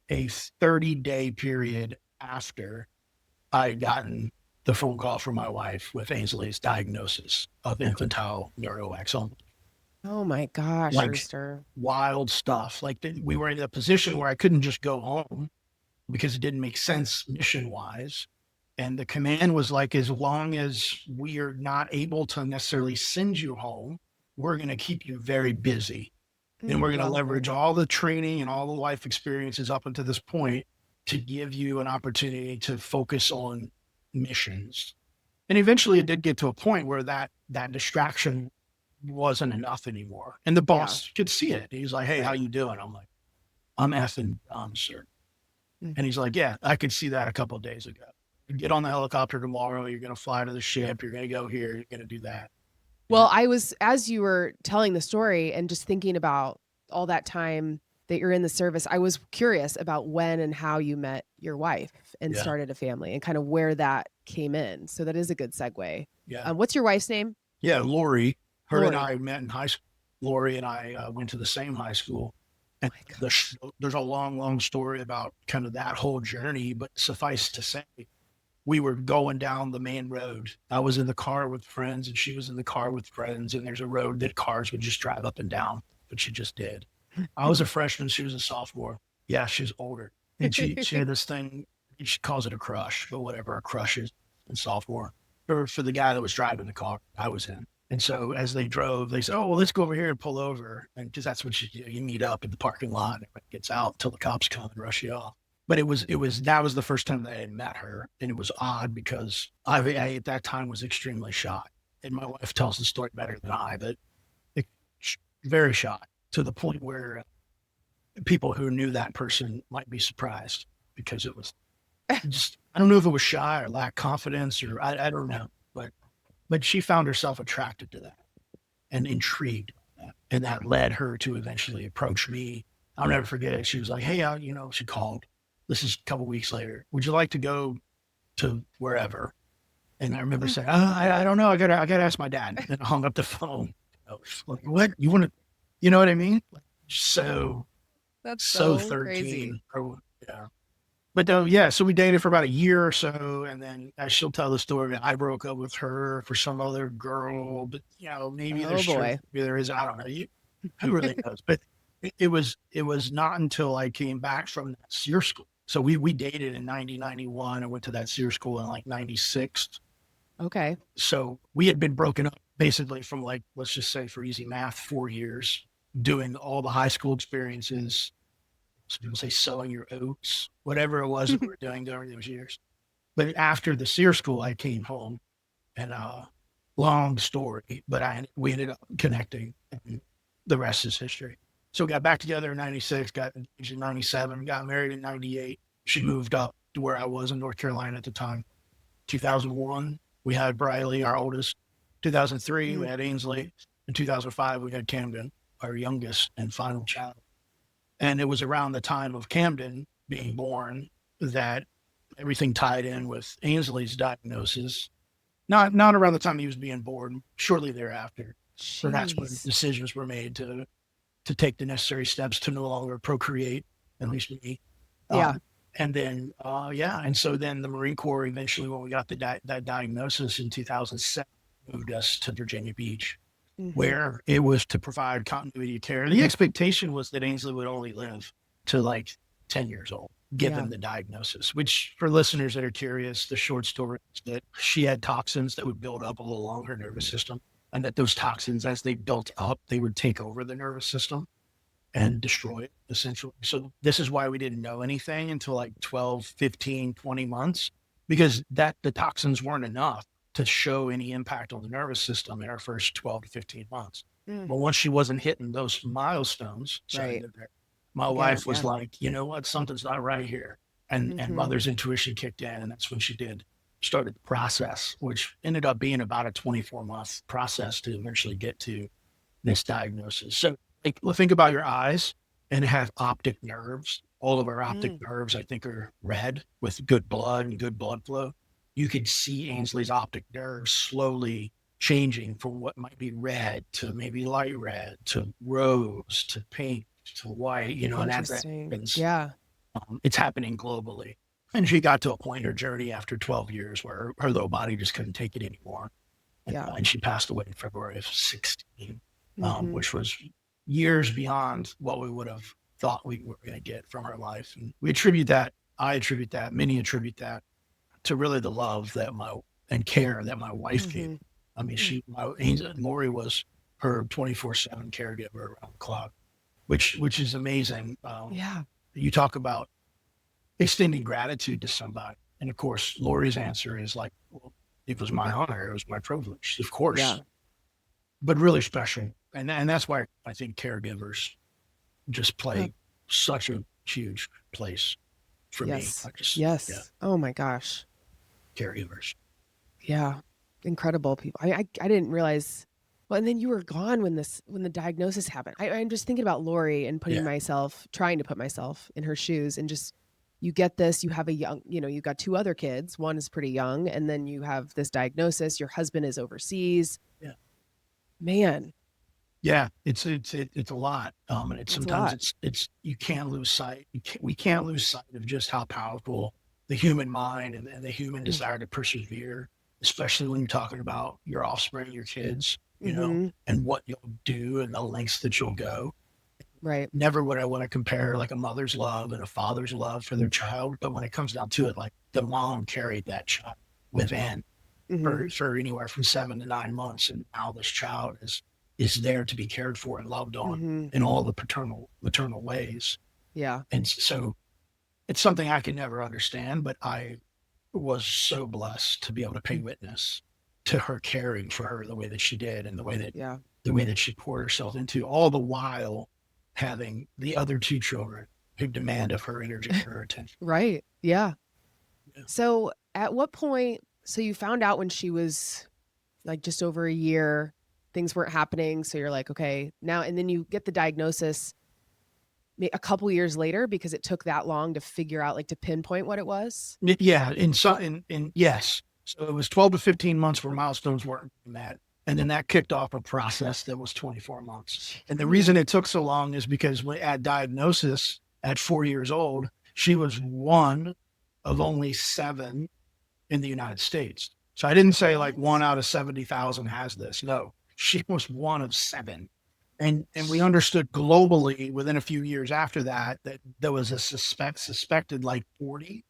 a 30-day period after I had gotten the phone call from my wife with Ainsley's diagnosis of infantile neuroaxoma. Oh my gosh, Rooster. Wild stuff. We were in a position where I couldn't just go home because it didn't make sense mission-wise. And the command was like, as long as we are not able to necessarily send you home, we're going to keep you very busy. And we're going to leverage all the training and all the life experiences up until this point to give you an opportunity to focus on missions. And eventually it did get to a point where that distraction wasn't enough anymore. And the boss could see it. He's like, hey, how you doing? I'm like, I'm effing done, sir. And he's like, yeah, I could see that a couple of days ago. You get on the helicopter tomorrow. You're going to fly to the ship. You're going to go here. You're going to do that. Well, I was, as you were telling the story and just thinking about all that time that you're in the service, I was curious about when and how you met your wife and started a family and kind of where that came in. So that is a good segue. Yeah. What's your wife's name? Yeah, Lori. Lori. And I met in high school. Lori and I went to the same high school. And there's a long, long story about kind of that whole journey, but suffice to say, we were going down the main road. I was in the car with friends and she was in the car with friends. And there's a road that cars would just drive up and down, but she just did. I was a freshman. She was a sophomore. Yeah, she's older. And she had this thing, she calls it a crush, but whatever a crush is in sophomore. For the guy that was driving the car I was in. And so as they drove, they said, oh, well, let's go over here and pull over. And because that's what you do. You meet up in the parking lot and everybody gets out until the cops come and rush you off. But that was the first time that I had met her. And it was odd because I at that time was extremely shy. And my wife tells the story better than I, but very shy to the point where people who knew that person might be surprised because it was just, I don't know if it was shy or lack confidence or I don't know, but she found herself attracted to that and intrigued by that. And that led her to eventually approach me. I'll never forget it. She was like, hey, she called. This is a couple of weeks later. Would you like to go to wherever? And I remember saying, I don't know. I gotta ask my dad. And I hung up the phone. Like, what? You want to, you know what I mean? So that's so 13. Crazy. Yeah. But so we dated for about a year or so. And then she'll tell the story. I broke up with her for some other girl, but maybe there's truth, maybe there is. I don't know. Who really knows? But it was not until I came back from that SEER school. So we dated in 1991. I went to that SEER school in like 96. Okay. So we had been broken up basically from like, let's just say for easy math, 4 years, doing all the high school experiences. So people say sowing your oats, whatever it was that we were doing during those years. But after the SEER school, I came home and long story, but we ended up connecting and the rest is history. So we got back together in 96, got engaged in 97, got married in 98. She moved up to where I was in North Carolina at the time. 2001, we had Briley, our oldest. 2003, we had Ainsley. In 2005, we had Camden, our youngest and final child. And it was around the time of Camden being born that everything tied in with Ainsley's diagnosis. Not around the time he was being born, shortly thereafter. So that's when decisions were made to take the necessary steps to no longer procreate, at least me. And then, and so then the Marine Corps eventually, when we got that diagnosis in 2007, moved us to Virginia Beach, where it was to provide continuity of care. The expectation was that Ainsley would only live to like 10 years old, given the diagnosis, which for listeners that are curious, the short story is that she had toxins that would build up along her nervous system. And that those toxins, as they built up, they would take over the nervous system and destroy it, essentially. So this is why we didn't know anything until like 12, 15, 20 months, because the toxins weren't enough to show any impact on the nervous system in our first 12 to 15 months. But once she wasn't hitting those milestones, my wife was like, you know what, something's not right here. And mother's intuition kicked in, and that's when she started the process, which ended up being about a 24-month process to eventually get to this diagnosis. So think about your eyes and have optic nerves. All of our optic nerves, I think, are red with good blood and good blood flow. You could see Ainsley's optic nerves slowly changing from what might be red to maybe light red to rose to pink to white, and as that happens, it's happening globally. And she got to a point in her journey after 12 years where her little body just couldn't take it anymore. And she passed away in February of 16, which was years beyond what we would have thought we were going to get from her life. And I attribute that, many attribute that to really the love and care that my wife gave me. I mean, Maury was her 24/7 caregiver around the clock, which is amazing. You talk about extending gratitude to somebody. And of course, Lori's answer is like, well, it was my honor. It was my privilege, of course, but really special. And that's why I think caregivers just play such a huge place for me. Oh my gosh. Caregivers. Yeah. Incredible people. I didn't realize. Well, and then you were gone when the diagnosis happened. I'm just thinking about Lori and trying to put myself in her shoes, and just, you get this, you have you've got 2 other kids. One is pretty young. And then you have this diagnosis. Your husband is overseas. Yeah. Man. Yeah. It's a lot. And sometimes you can't lose sight. We can't lose sight of just how powerful the human mind and the human desire to persevere, especially when you're talking about your offspring, your kids, you know, and what you'll do and the lengths that you'll go. Right. Never would I want to compare like a mother's love and a father's love for their child. But when it comes down to it, like the mom carried that child within for anywhere from 7 to 9 months. And now this child is there to be cared for and loved on in all the maternal ways. Yeah. And so it's something I can never understand, but I was so blessed to be able to pay witness to her caring for her the way that she did, and the way that she poured herself into, all the while having the other 2 children who demand of her energy and her attention. Right. Yeah. So at what point, so you found out when she was like just over a year, things weren't happening. So you're like, okay, now, and then you get the diagnosis a couple years later, because it took that long to figure out, like, to pinpoint what it was. Yeah. Yes. So it was 12 to 15 months where milestones weren't met. And then that kicked off a process that was 24 months. And the reason it took so long is because at diagnosis at 4 years old, she was one of only 7 in the United States. So I didn't say like 1 out of 70,000 has this. No, she was one of 7. And we understood globally within a few years after that there was a suspected like 40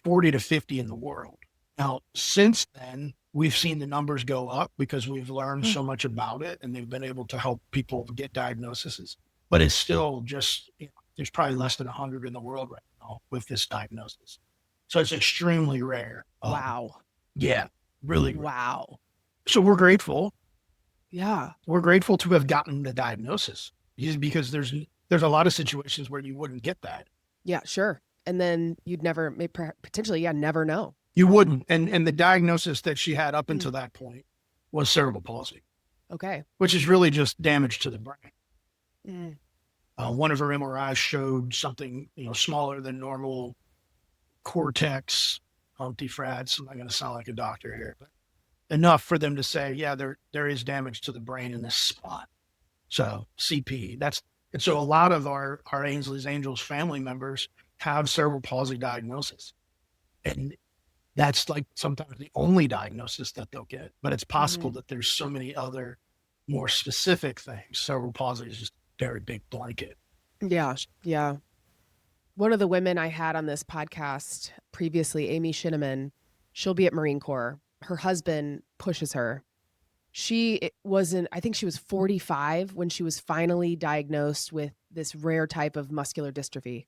to 50 in the world. Now, since then, we've seen the numbers go up because we've learned so much about it, and they've been able to help people get diagnoses. But it's still just, there's probably less than 100 in the world right now with this diagnosis. So it's extremely rare. Wow. Yeah, really rare. Wow. So we're grateful. Yeah. We're grateful to have gotten the diagnosis, because there's a lot of situations where you wouldn't get that. Yeah, sure. And then you'd never, potentially, never know. You wouldn't. And the diagnosis that she had up until that point was cerebral palsy. Okay. Which is really just damage to the brain. One of her MRIs showed something, smaller than normal cortex humpty-frats. I'm not going to sound like a doctor here, but enough for them to say, yeah, there is damage to the brain in this spot. So CP, and so a lot of our Ainsleys Angels family members have cerebral palsy diagnosis. And that's like sometimes the only diagnosis that they'll get, but it's possible that there's so many other more specific things. Cerebral palsy is just a very big blanket. Yeah. Yeah. One of the women I had on this podcast previously, Amy Shinneman, she'll be at Marine Corps. Her husband pushes her. I think she was 45 when she was finally diagnosed with this rare type of muscular dystrophy.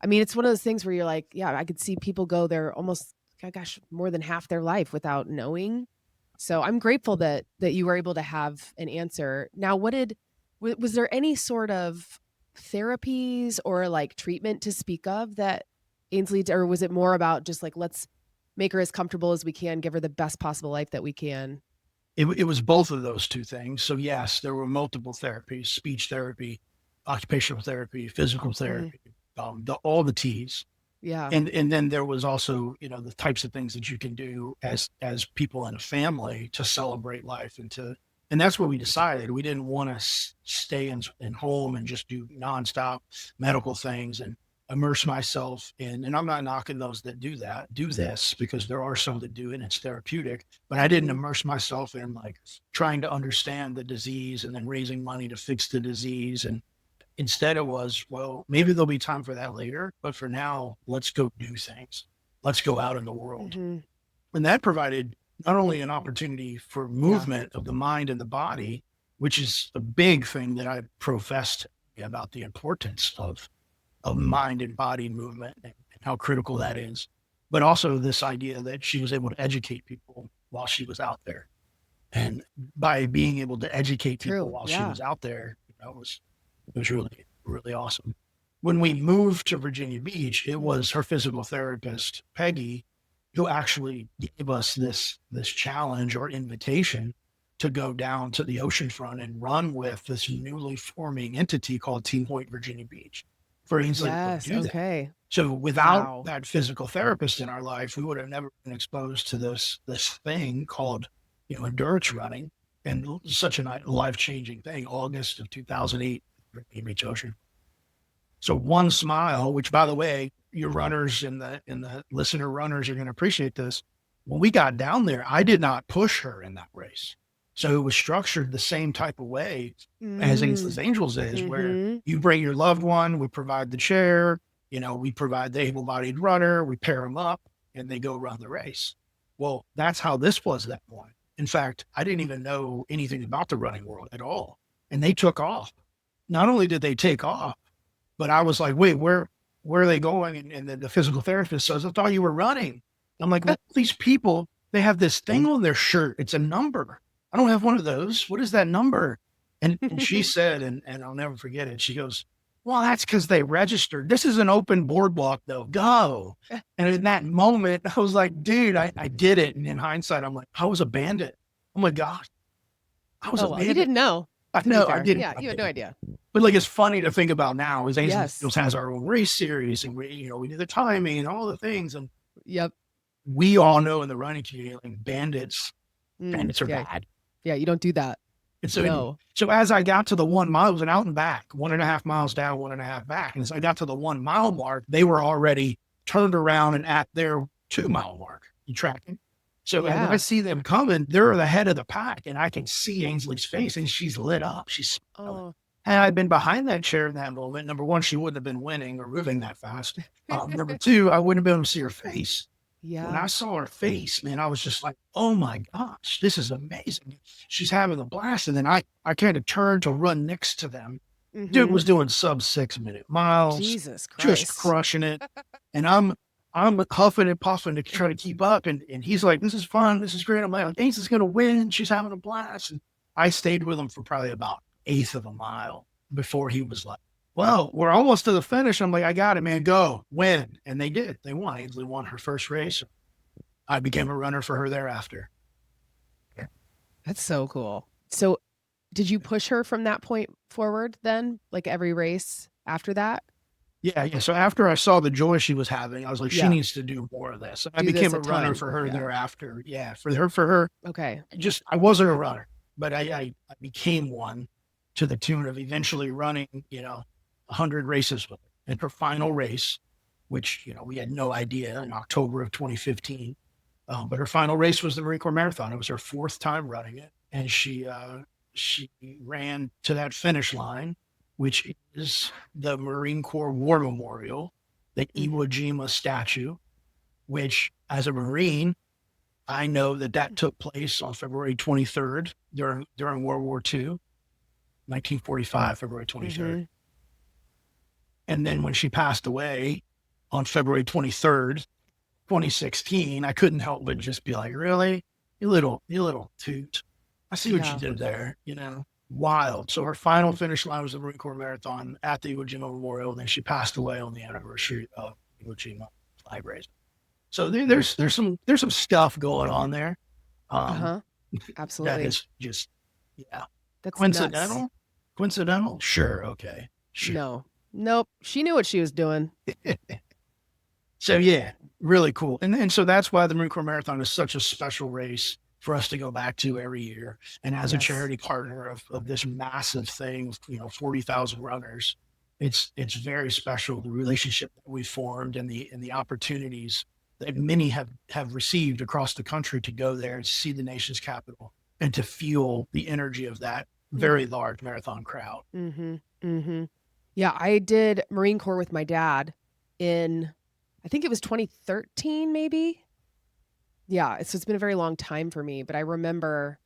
I mean, it's one of those things where you're like, yeah, I could see people go there almost, more than half their life without knowing. So I'm grateful that you were able to have an answer. Now, was there any sort of therapies or like treatment to speak of that Ainsley did, or was it more about just like, let's make her as comfortable as we can, give her the best possible life that we can? It was both of those two things. So yes, there were multiple therapies: speech therapy, occupational therapy, physical therapy, all the T's. Yeah. And then there was also, the types of things that you can do as people in a family to celebrate life and that's what we decided. We didn't want to stay in home and just do nonstop medical things and immerse myself in, and I'm not knocking those that do this, because there are some that do, and it's therapeutic, but I didn't immerse myself in like trying to understand the disease and then raising money to fix the disease. And instead it was, well, maybe there'll be time for that later, but for now, let's go do things. Let's go out in the world. And that provided not only an opportunity for movement of the mind and the body, which is a big thing that I professed about the importance of mind and body movement and how critical that is, but also this idea that she was able to educate people while she was out there. And by being able to educate people while she was out there, it was really, really awesome. When we moved to Virginia Beach, it was her physical therapist, Peggy, who actually gave us this challenge or invitation to go down to the oceanfront and run with this newly forming entity called Team Point Virginia Beach for Ainsley to do that. So without that physical therapist in our life, we would have never been exposed to this thing called, endurance running, and such a life-changing thing. August of 2008, Virginia Beach Ocean. So One Smile, which, by the way, your runners and the listener runners are going to appreciate this. When we got down there, I did not push her in that race. So it was structured the same type of way as Ainsley's Angels is, where you bring your loved one, we provide the chair, we provide the able-bodied runner, we pair them up, and they go run the race. Well, that's how this was at that point. In fact, I didn't even know anything about the running world at all. And they took off. Not only did they take off, but I was like, wait, where are they going? And the physical therapist says, I thought you were running. I'm like, well, these people, they have this thing on their shirt. It's a number. I don't have one of those. What is that number? And she said, and I'll never forget it. She goes, well, that's because they registered. This is an open boardwalk, though. Go. And in that moment, I was like, dude, I did it. And in hindsight, I'm like, I was a bandit. Oh my God. I was a bandit. You didn't know. I know. I didn't. Yeah, you had no idea. But it's funny to think about now is Ainsley has our own race series, and we do the timing and all the things. And we all know in the running community, bandits are bad. Yeah, you don't do that. And so, so as I got to the 1 mile, it was an out and back, 1.5 miles down, 1.5 back. And as I got to the 1 mile mark, they were already turned around and at their 2 mile mark. You tracking? So as I see them coming, they're the head of the pack, and I can see Ainsley's face, and she's lit up. She's smiling. Had I been behind that chair in that moment, number one, she wouldn't have been winning or moving that fast. Number two, I wouldn't have been able to see her face. Yeah. When I saw her face, man, I was just like, oh my gosh, this is amazing. She's having a blast. And then I kind of turned to run next to them. Dude was doing sub 6 minute miles. Jesus Christ. Just crushing it. And I'm huffing and puffing to try to keep up. And he's like, this is fun. This is great. I'm like, Ainsley's going to win. She's having a blast. And I stayed with him for probably about 1/8 of a mile before he was like, well, we're almost to the finish. I'm like, I got it, man. Go, win. And they did. They won. Ainsley won her first race. I became a runner for her thereafter. Yeah. That's so cool. So did you push her from that point forward then? Like every race after that? Yeah. So after I saw the joy she was having, I was like, she needs to do more of this. I became a runner for her thereafter. Yeah. For her. Okay. I wasn't a runner, but I became one to the tune of eventually running, 100 races with her. And her final race, which, we had no idea in October of 2015. But her final race was the Marine Corps Marathon. It was her 4th time running it. And she ran to that finish line, which is the Marine Corps War Memorial, the Iwo Jima statue, which as a Marine, I know that took place on February 23rd during World War II, 1945, February 23rd. And then when she passed away on February 23rd, 2016, I couldn't help but just be like, really? You little toot. I see what you did there, wild. So her final finish line was the Marine Corps Marathon at the Iwo Jima Memorial. And then she passed away on the anniversary of Iwo Jima flag raising. So there's some stuff going on there. Absolutely. That is just, That's coincidental. Nuts. Coincidental? Sure. Okay. Sure. Nope. She knew what she was doing. So really cool. And so that's why the Marine Corps Marathon is such a special race for us to go back to every year. And as a charity partner of this massive thing, 40,000 runners, it's very special. The relationship that we formed and the opportunities that many have received across the country to go there and see the nation's capital and to feel the energy of that very large marathon crowd. Yeah, I did Marine Corps with my dad in, I think it was 2013, maybe. Yeah, so it's been a very long time for me, but I remember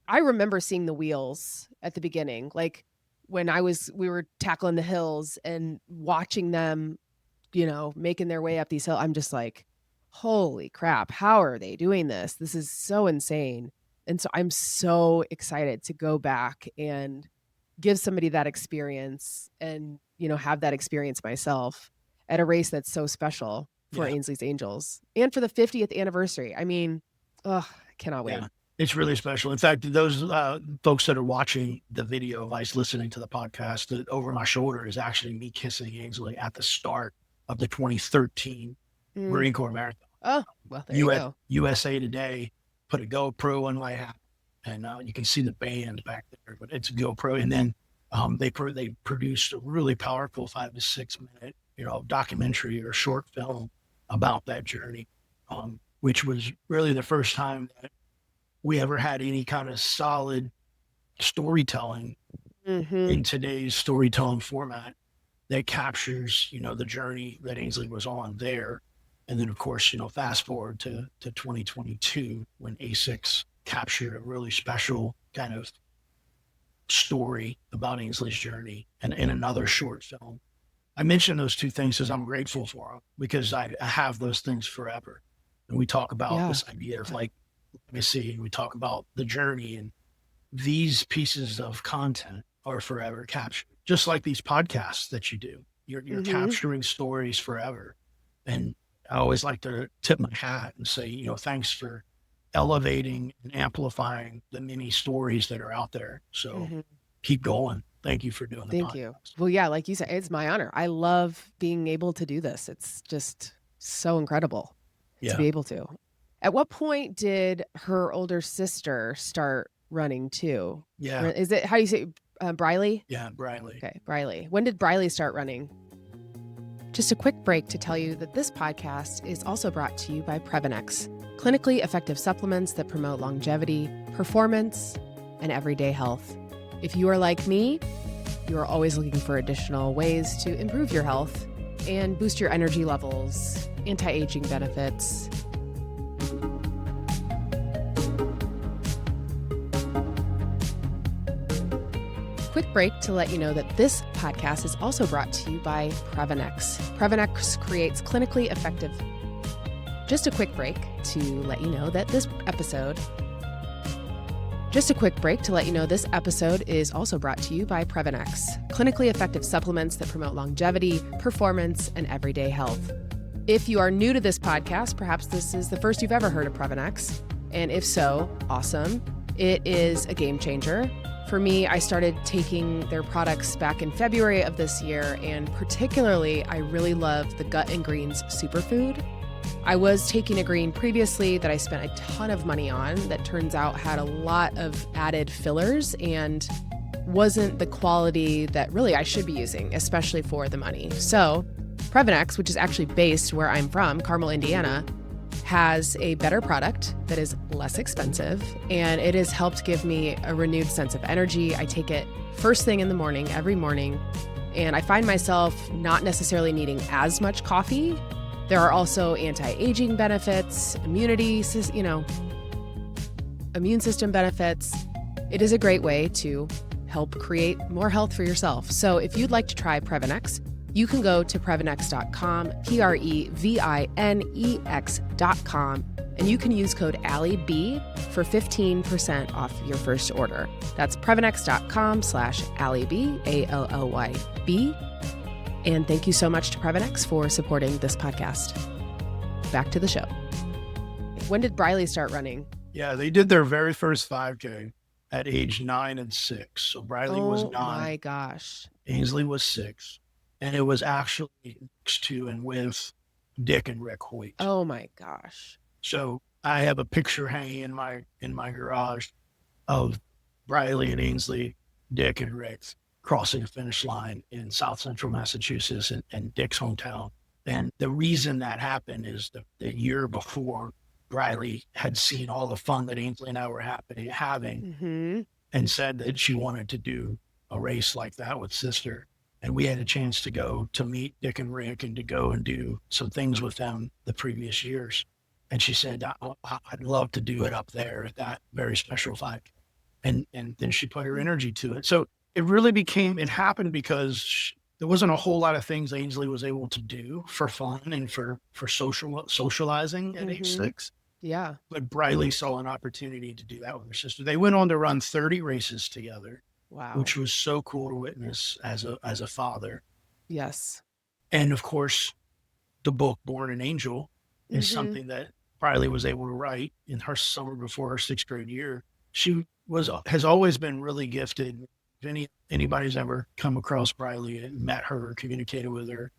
seeing the wheels at the beginning, like when we were tackling the hills and watching them, making their way up these hills. I'm just like, holy crap, how are they doing this? This is so insane. And so I'm so excited to go back and give somebody that experience and, have that experience myself at a race that's so special for Yeah. Ainsley's Angels and for the 50th anniversary. I mean, I cannot wait. Yeah. It's really special. In fact, those folks that are watching the video of us listening to the podcast, that over my shoulder is actually me kissing Ainsley at the start of the 2013 Marine Corps Marathon. Oh, well, there you go. USA Today put a GoPro on my hat, and you can see the band back there, but it's a GoPro. And then they produced a really powerful 5 to 6 minute, documentary or short film about that journey, which was really the first time that we ever had any kind of solid storytelling in today's storytelling format that captures, the journey that Ainsley was on there. And then, of course, fast forward to 2022 when ASICS captured a really special kind of story about Ainsley's journey and in another short film. I mention those two things because I'm grateful for them, because I have those things forever. And we talk about this idea of legacy, we talk about the journey, and these pieces of content are forever captured. Just like these podcasts that you do, you're capturing stories forever. And I always like to tip my hat and say, thanks for elevating and amplifying the many stories that are out there. So keep going. Thank you for doing the podcast. Thank you. Well, yeah, like you said, it's my honor. I love being able to do this. It's just so incredible to be able to. At what point did her older sister start running too? Yeah. Is it, how do you say, Briley? Yeah, Briley. Okay, Briley. When did Briley start running? Just a quick break to tell you that this podcast is also brought to you by Previnex, clinically effective supplements that promote longevity, performance, and everyday health. If you are like me, you are always looking for additional ways to improve your health and boost your energy levels, anti-aging benefits. Quick break to let you know that this podcast is also brought to you by Previnex. Previnex creates clinically effective. Just a quick break to let you know that this episode is also brought to you by Previnex, clinically effective supplements that promote longevity, performance, and everyday health. If you are new to this podcast, perhaps this is the first you've ever heard of Previnex, and if so, awesome. It is a game changer. For me, I started taking their products back in February of this year, and particularly, I really love the Gut and Greens Superfood. I was taking a green previously that I spent a ton of money on that turns out had a lot of added fillers and wasn't the quality that really I should be using, especially for the money. So Previnex, which is actually based where I'm from, Carmel, Indiana, has a better product that is less expensive, and it has helped give me a renewed sense of energy. I take it first thing in the morning, every morning, and I find myself not necessarily needing as much coffee. There are also anti-aging benefits, immune system benefits. It is a great way to help create more health for yourself. So if you'd like to try Previnex, you can go to Previnex.com, Previnex.com, and you can use code AllieB for 15% off your first order. That's Previnex.com/AllieB, ALLYB. And thank you so much to Previnex for supporting this podcast. Back to the show. When did Briley start running? Yeah, they did their very first 5K at age 9 and 6. So Briley was 9. Oh my gosh. Ainsley was 6. And it was actually next to and with Dick and Rick Hoyt. Oh my gosh. So I have a picture hanging in my garage of Briley and Ainsley, Dick and Rick crossing the finish line in South Central Massachusetts and Dick's hometown. And the reason that happened is the year before, Briley had seen all the fun that Ainsley and I were having and said that she wanted to do a race like that with sister. And we had a chance to go to meet Dick and Rick and to go and do some things with them the previous years. And she said, I'd love to do it up there at that very special 5K. And then she put her energy to it. So it happened because there wasn't a whole lot of things Ainsley was able to do for fun and for socializing at age 6. Yeah. But Briley saw an opportunity to do that with her sister. They went on to run 30 races together. Wow. Which was so cool to witness as a father. Yes. And of course, the book Born an Angel is something that Briley was able to write in her summer before her 6th grade year. She has always been really gifted. If anybody's ever come across Briley and met her or communicated with her,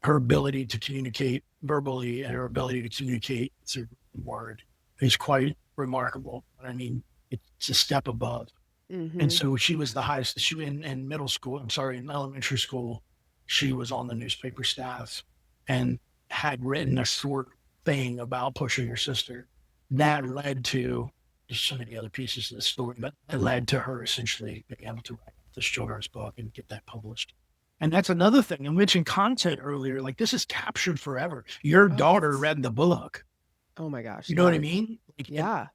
her ability to communicate verbally and her ability to communicate through word is quite remarkable. I mean, it's a step above. And so she was the highest. She in elementary school, she was on the newspaper staff and had written a short thing about pushing her sister. That led to just so many other pieces of the story, but it led to her essentially being able to write this children's book and get that published. And that's another thing. I mentioned content earlier. Like, this is captured forever. Your daughter read the book. Oh my gosh. You know what I mean? Like, yeah.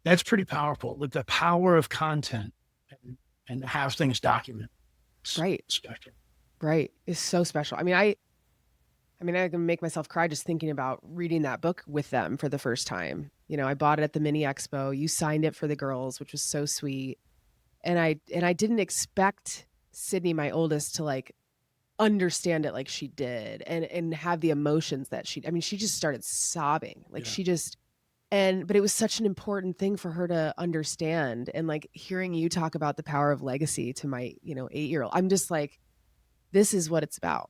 That's pretty powerful. Like, the power of content and to have things documented. Right. Special. Right. It's so special. I mean, I can make myself cry just thinking about reading that book with them for the first time. You know, I bought it at the mini expo. You signed it for the girls, which was so sweet. And I didn't expect Sydney, my oldest, to like understand it like she did and have the emotions that she just started sobbing. Like but it was such an important thing for her to understand. And like hearing you talk about the power of legacy to my, 8-year-old, I'm just like, this is what it's about.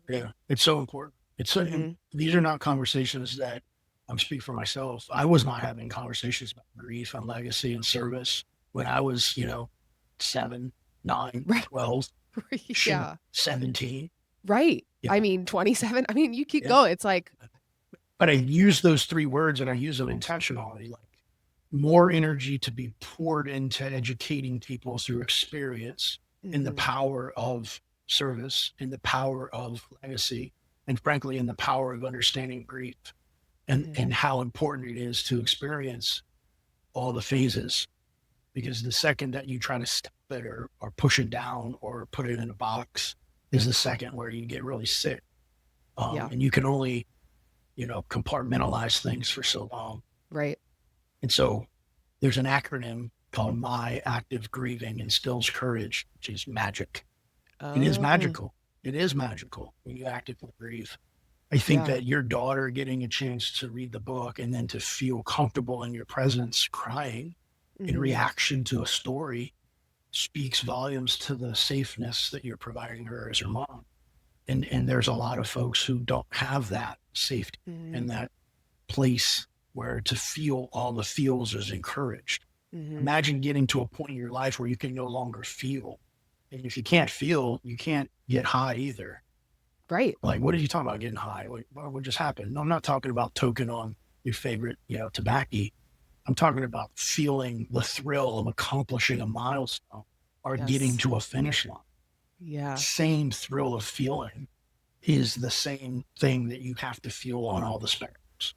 Yeah. It's so important. These are not conversations that I'm speaking for myself. I was not having conversations about grief and legacy and service when I was, 7, 9, 12, yeah, 17. Right. Yeah. I mean, 27. I mean, you keep going. It's like, but I use those 3 words and I use them intentionally, like more energy to be poured into educating people through experience in the power of service, in the power of legacy, and frankly, in the power of understanding grief and how important it is to experience all the phases. Because the second that you try to stop it or push it down or put it in a box is the second where you get really sick. And you can only, compartmentalize things for so long. Right. And so there's an acronym called My Active Grieving Instills Courage, which is magic. It is magical. It is magical when you actively grieve. I think that your daughter getting a chance to read the book and then to feel comfortable in your presence crying in reaction to a story speaks volumes to the safeness that you're providing her as her mom. And there's a lot of folks who don't have that safety and that place where to feel all the feels is encouraged. Imagine getting to a point in your life where you can no longer feel. And if you can't feel, you can't get high either. Right. Like, what are you talking about getting high? What just happened? No, I'm not talking about toking on your favorite, tobacco. I'm talking about feeling the thrill of accomplishing a milestone or getting to a finish line. Yeah. Same thrill of feeling is the same thing that you have to feel on all the spectrums.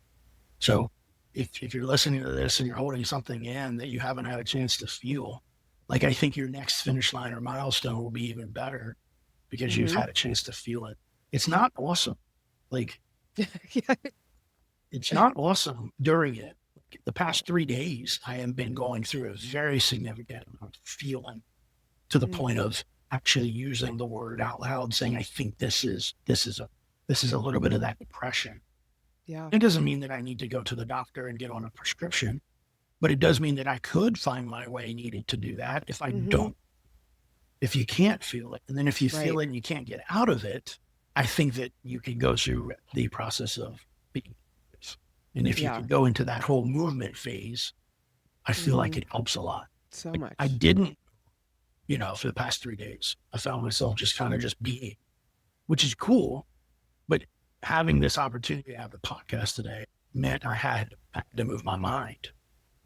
So if you're listening to this and you're holding something in that you haven't had a chance to feel, like, I think your next finish line or milestone will be even better because you've had a chance to feel it. It's not awesome. Like, it's not awesome during it. The past 3 days, I have been going through a very significant amount of feeling to the point of actually using the word out loud, saying, I think this is a little bit of that depression. Yeah. It doesn't mean that I need to go to the doctor and get on a prescription, but it does mean that I could find my way needed to do that if I don't. If you can't feel it, and then if you feel it and you can't get out of it, I think that you can go through the process of being. And if you can go into that whole movement phase, I feel like it helps a lot. So like, much. I didn't, for the past 3 days, I found myself just kind of just being, which is cool. But having this opportunity to have the podcast today meant I had to move my mind.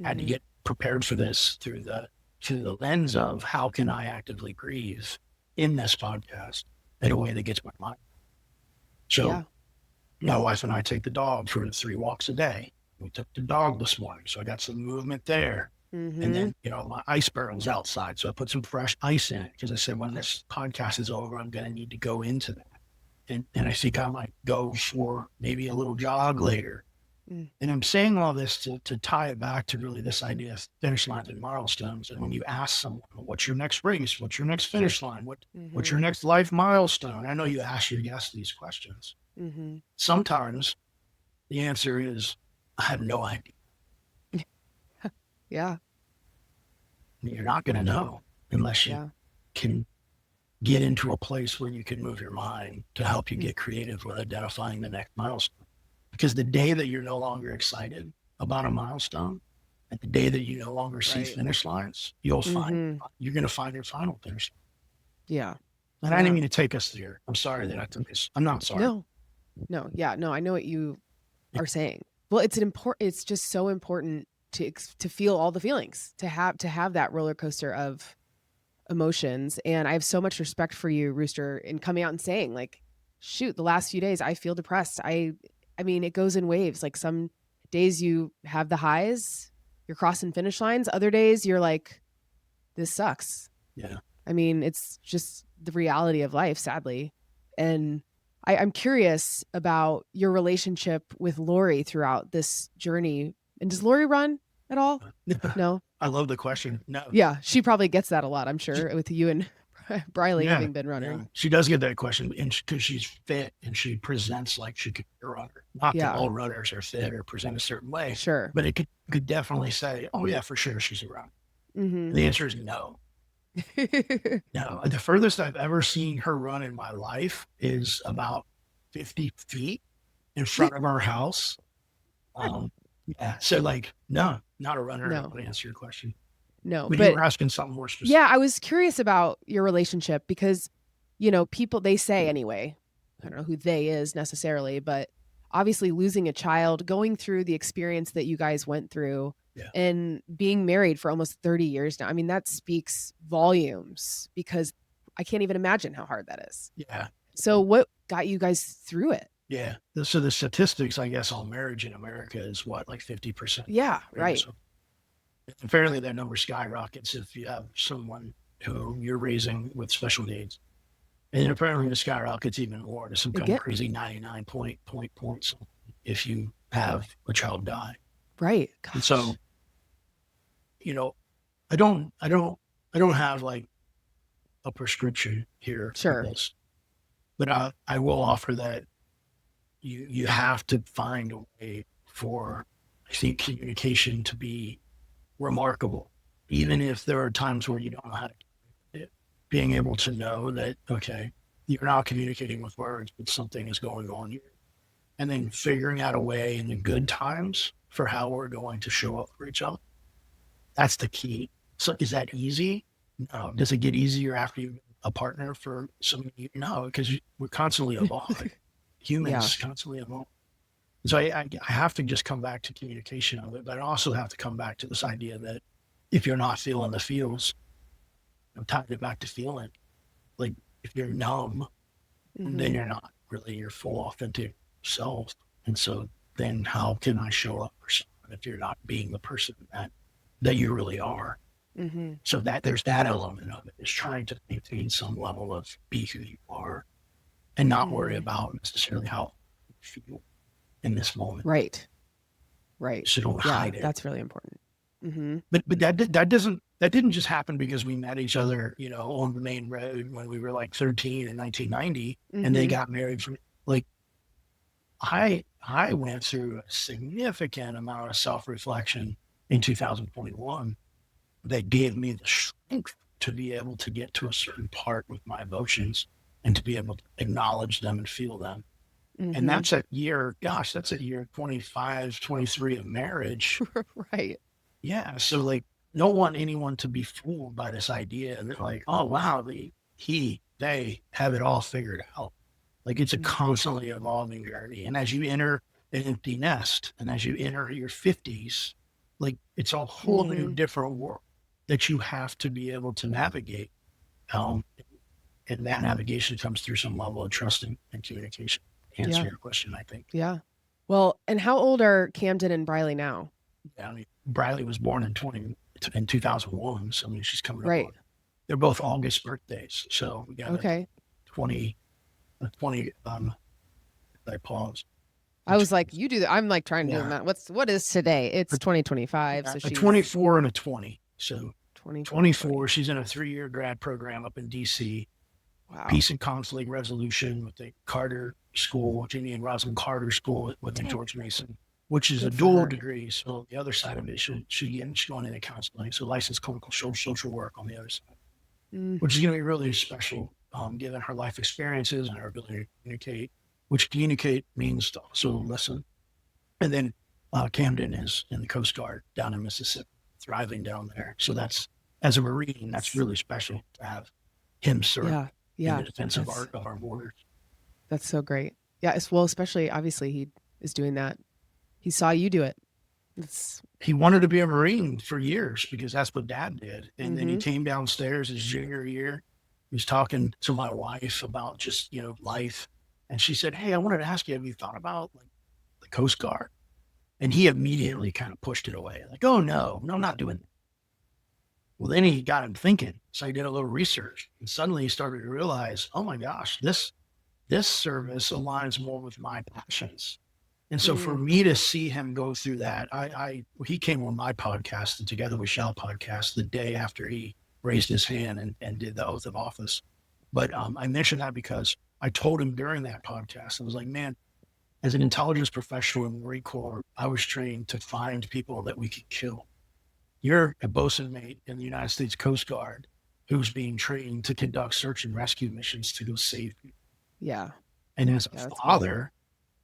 I had to get prepared for this through the lens of how can I actively grieve in this podcast in a way that gets my mind. So My wife and I take the dog for 3 walks a day. We took the dog this morning, so I got some movement there. And then, my ice barrel's outside, so I put some fresh ice in it because I said, when this podcast is over, I'm going to need to go into that. And I think I might go for maybe a little jog later. And I'm saying all this to tie it back to really this idea of finish lines and milestones. And when you ask someone, what's your next race? What's your next finish line? What's your next life milestone? I know you ask your guests these questions. Sometimes the answer is, I have no idea. Yeah. You're not going to know unless you can get into a place where you can move your mind to help you get creative with identifying the next milestone. Because the day that you're no longer excited about a milestone, and the day that you no longer see finish lines, you'll find you're going to find your final finish line. Yeah. And I didn't mean to take us there. I'm sorry that I took this. I'm not sorry. No. Yeah. No, I know what you are saying. Well, it's just so important to feel all the feelings, to have that roller coaster of emotions. And I have so much respect for you, Rooster, in coming out and saying, like, shoot, the last few days I feel depressed. I mean, it goes in waves. Like, some days you have the highs, you're crossing finish lines. Other days you're like, this sucks. Yeah. I mean, it's just the reality of life, sadly. And I'm curious about your relationship with Lori throughout this journey. And does Lori run at all? No. I love the question. No. Yeah, she probably gets that a lot, I'm sure, with you and Briley having been running. Yeah. She does get that question, and because she's fit and she presents like she could be a runner. Not that all runners are fit or present a certain way. Sure. But it could definitely say, oh yeah, for sure she's a runner. The answer is no. No. The furthest I've ever seen her run in my life is about 50 feet in front of our house. Yeah. So no, not a runner. No. To answer your question. No, but you were asking something more specific. Yeah, I was curious about your relationship because, people, they say anyway, I don't know who they is necessarily, but obviously losing a child, going through the experience that you guys went through and being married for almost 30 years now. I mean, that speaks volumes because I can't even imagine how hard that is. Yeah. So what got you guys through it? Yeah. So the statistics, I guess, on marriage in America is what, like 50%? Yeah, right. So apparently that number skyrockets if you have someone who you're raising with special needs. And apparently it skyrockets even more to some kind of crazy 99 points if you have a child die. Right. Gosh. And so, I don't have like a prescription here for this, but I will offer that you have to find a way for, I think, communication to be remarkable, even if there are times where you don't know how to do it. Being able to know that, okay, you're not communicating with words, but something is going on here. And then figuring out a way in the good times for how we're going to show up for each other. That's the key. So is that easy? No. Does it get easier after you've been a partner for some years? No, because we're constantly evolving. Humans constantly evolve. So I have to just come back to communication of it, but I also have to come back to this idea that if you're not feeling the feels, I'm tying it back to feeling. Like if you're numb, then you're not really your full authentic self. And so then how can I show up for someone if you're not being the person that you really are? So that there's that element of it, is trying to maintain some level of be who you are and not worry about necessarily how you feel in this moment. Right. So don't hide it. That's really important. But that didn't just happen because we met each other, on the main road when we were like 13 in 1990 and they got married. I went through a significant amount of self-reflection in 2021 that gave me the strength to be able to get to a certain part with my emotions and to be able to acknowledge them and feel them. And that's at year 25, 23 of marriage. Right. Yeah. So don't want anyone to be fooled by this idea that oh, wow, they have it all figured out. It's a constantly evolving journey. And as you enter an empty nest and as you enter your 50s, it's a whole new different world that you have to be able to navigate. And that navigation comes through some level of trust and communication. answer your question, I think. Yeah. Well, and how old are Camden and Briley now? Yeah, I mean, Briley was born in 2001. So, I mean, she's coming up. Right. They're both August birthdays. So we got Okay. 20, I pause. I was like, you do that. I'm like trying to do Yeah. that. What is today? It's 2025. So A she's 24 and a 20. So 24, 20. she's in a 3-year grad program up in DC. Wow. Peace and Conflict Resolution with the Carter School, Jimmy and Rosalind Carter School with George Mason, which is Good a for dual her. degree. So the other side of it, she's going into counseling. So licensed clinical social work on the other side, which is going to be really special, given her life experiences and her ability to communicate, which communicate means to also listen. And then Camden is in the Coast Guard down in Mississippi, thriving down there. So that's, as a Marine, that's really special to have him serve in the defense of our borders. That's so great. Yeah. Well, especially obviously he is doing that. He saw you do it. He wanted to be a Marine for years because that's what Dad did. And then he came downstairs his junior year. He was talking to my wife about just, life. And she said, "Hey, I wanted to ask you, have you thought about like the Coast Guard?" And he immediately kind of pushed it away. Like, "Oh, no, I'm not doing that." Well, then he got him thinking. So he did a little research and suddenly he started to realize, oh my gosh, this service aligns more with my passions. And so for me to see him go through that, he came on my podcast, the Together We Shall podcast, the day after he raised his hand and did the oath of office. But I mentioned that because I told him during that podcast, I was like, man, as an intelligence professional in the Marine Corps, I was trained to find people that we could kill. You're a bosun mate in the United States Coast Guard who's being trained to conduct search and rescue missions to go save people. Yeah. And as a father,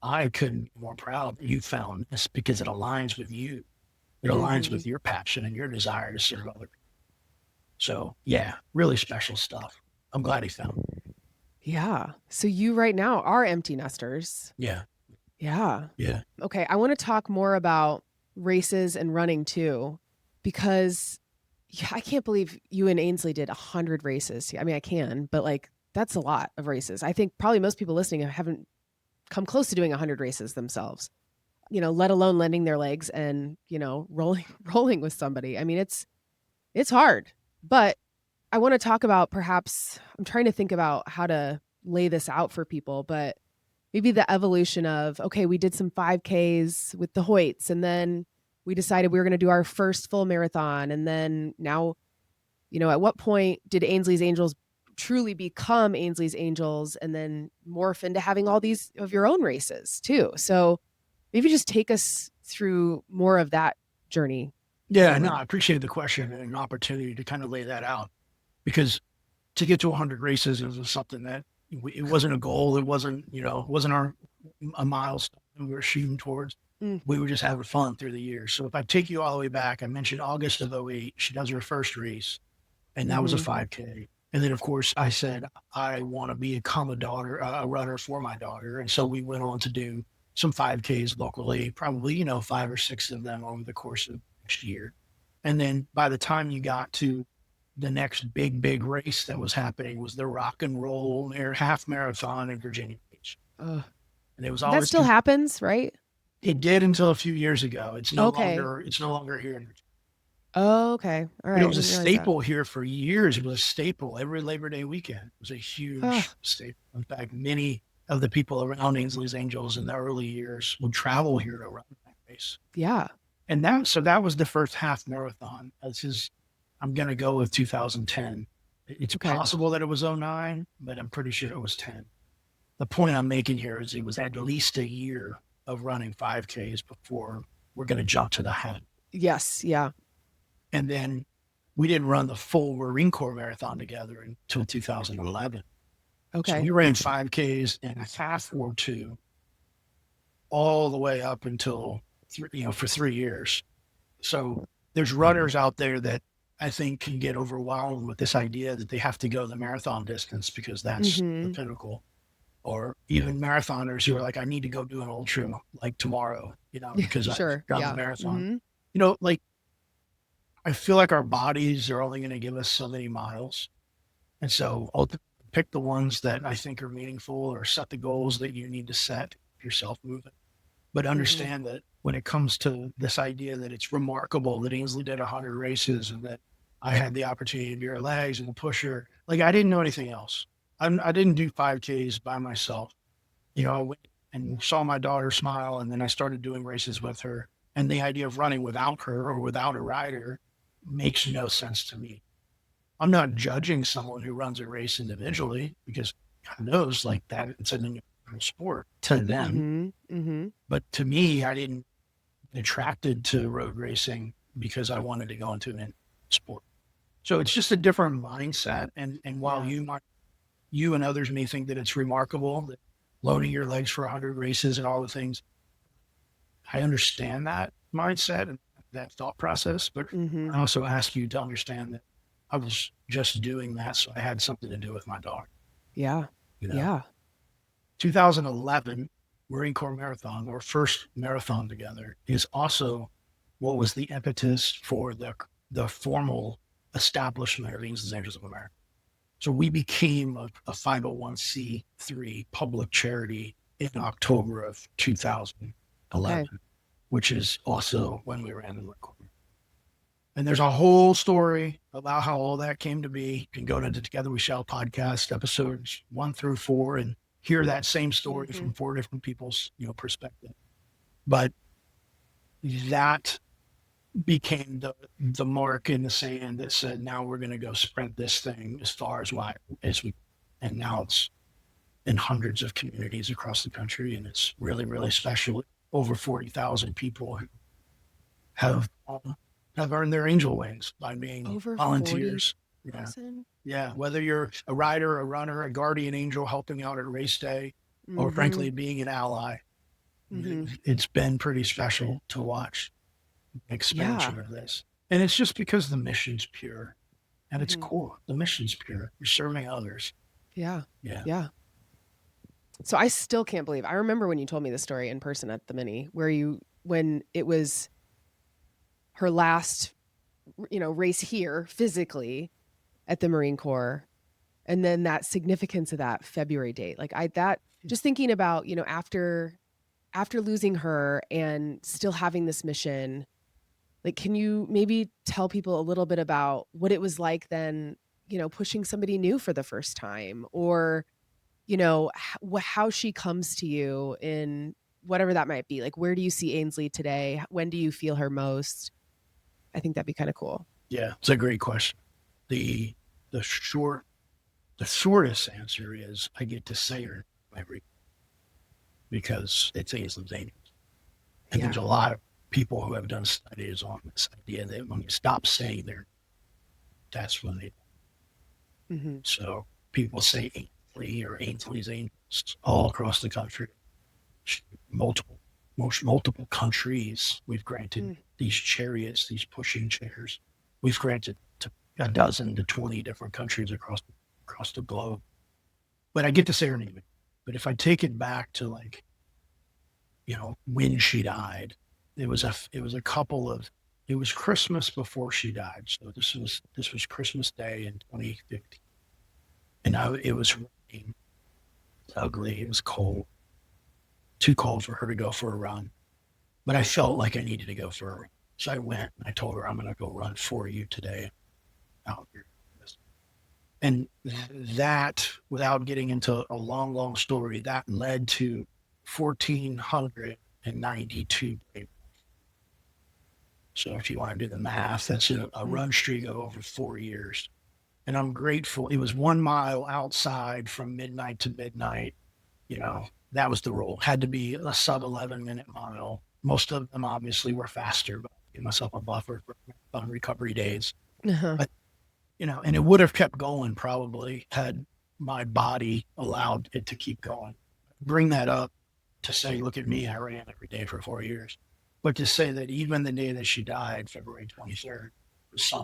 I couldn't be more proud that you found this because it aligns with you. It aligns with your passion and your desire to serve other people. So yeah, really special stuff. I'm glad he found it. Yeah. So you right now are empty nesters. Yeah. Yeah. Yeah. Okay. I want to talk more about races and running too, because I can't believe you and Ainsley did 100 races. I mean, I can, but like, that's a lot of races. I think probably most people listening haven't come close to doing 100 races themselves, let alone lending their legs and, rolling with somebody. I mean, it's hard, but I want to talk about I'm trying to think about how to lay this out for people, but maybe the evolution of, okay, we did some 5Ks with the Hoyts and then we decided we were going to do our first full marathon. And then now, at what point did Ainsley's Angels truly become Ainsley's Angels and then morph into having all these of your own races too? So maybe just take us through more of that journey. Yeah, no, I appreciate the question and an opportunity to kind of lay that out, because to get to 100 races is something that it wasn't a goal. It wasn't, a milestone we were shooting towards. We were just having fun through the years. So if I take you all the way back, I mentioned August of 2008, she does her first race, and that was a 5K. And then, of course, I said, I want to become a runner for my daughter. And so we went on to do some 5Ks locally, probably, 5 or 6 of them over the course of next year. And then by the time you got to the next big race that was happening was the Rock and Roll half marathon in Virginia Beach. And it was always that still happens, right? It did until a few years ago. It's no longer here in Virginia. Oh, okay. All right. It was a staple here for years. It was a staple every Labor Day weekend. It was a huge staple. In fact, many of the people around Ainsley's Angels in the early years would travel here to run that race. Yeah. And that was the first half marathon. I'm going to go with 2010. It's possible that it was 2009, but I'm pretty sure it was 10. The point I'm making here is it was at least a year of running 5Ks before we're going to jump to the half. Yes. Yeah. And then we didn't run the full Marine Corps marathon together until 2011. Okay. So we ran 5Ks and a half or two all the way up until, for 3 years. So there's runners out there that I think can get overwhelmed with this idea that they have to go the marathon distance because that's the pinnacle. Or even marathoners who are like, I need to go do an ultra like tomorrow, because I've done the marathon. I feel like our bodies are only going to give us so many miles. And so ultimately, pick the ones that I think are meaningful, or set the goals that you need to set yourself moving. But understand that when it comes to this idea that it's remarkable that Ainsley did 100 races and that I had the opportunity to be her legs and the pusher, like I didn't know anything else. I didn't do 5Ks by myself. You know, I went and saw my daughter smile, and then I started doing races with her. And the idea of running without her or without a rider makes no sense to me. I'm not judging someone who runs a race individually, because God knows, like, that it's an individual sport to them. But to me, I didn't get attracted to road racing because I wanted to go into an sport. So it's just a different mindset. And while you and others may think that it's remarkable that loading your legs for 100 races and all the things, I understand that mindset and that thought process, but I also ask you to understand that I was just doing that so I had something to do with my daughter. Yeah. You know? Yeah. 2011 Marine Corps Marathon, our first marathon together, is also what was the impetus for the formal establishment of Ainsley's Angels of America. So we became a 501c3 public charity in October of 2011, which is also when we ran the Marine Corps. And there's a whole story about how all that came to be. You can go to the Together We Shall podcast episodes 1 through 4 and hear that same story from 4 different people's, perspective. But that became the mark in the sand that said, now we're going to go sprint this thing as far as wide as we, and now it's in hundreds of communities across the country, and it's really, really special. Over 40,000 people have earned their angel wings by being over volunteers. Yeah. Whether you're a rider, a runner, a guardian angel helping out at race day, or frankly, being an ally, it's been pretty special to watch the expansion of this. And it's just because the mission's pure and it's cool. The mission's pure. You're serving others. Yeah. So I still can't believe, I remember when you told me the story in person at the mini, when it was her last, race here physically at the Marine Corps. And then that significance of that February date, just thinking about, after losing her and still having this mission, like, can you maybe tell people a little bit about what it was like then, pushing somebody new for the first time, or, how she comes to you in whatever that might be? Like, where do you see Ainsley today? When do you feel her most? I think that'd be kind of cool. Yeah, it's a great question. The shortest answer is I get to say her every, because it's Ainsley's Angels. And there's a lot of people who have done studies on this idea that when you stop saying their, that's when they. So people say Ainsley or Ainsley's Angels all across the country. Multiple countries we've granted these chariots, these pushing chairs. We've granted to a dozen to 20 different countries across the globe. But I get to say her name. But if I take it back to when she died, it was Christmas before she died. So this was Christmas Day in 2015. And it was raining. It's ugly. It was cold. Too cold for her to go for a run. But I felt like I needed to go for a run. So I went and I told her, I'm going to go run for you today out here. And that, without getting into a long, long story, that led to 1,492 days. So if you want to do the math, that's a run streak of over 4 years. And I'm grateful. It was 1 mile outside from midnight to midnight. That was the rule. Had to be a sub 11-minute mile. Most of them obviously were faster, but I gave myself a buffer for recovery days. But, and it would have kept going probably had my body allowed it to keep going. Bring that up to say, look at me, I ran every day for 4 years. But to say that even the day that she died, February 23rd, was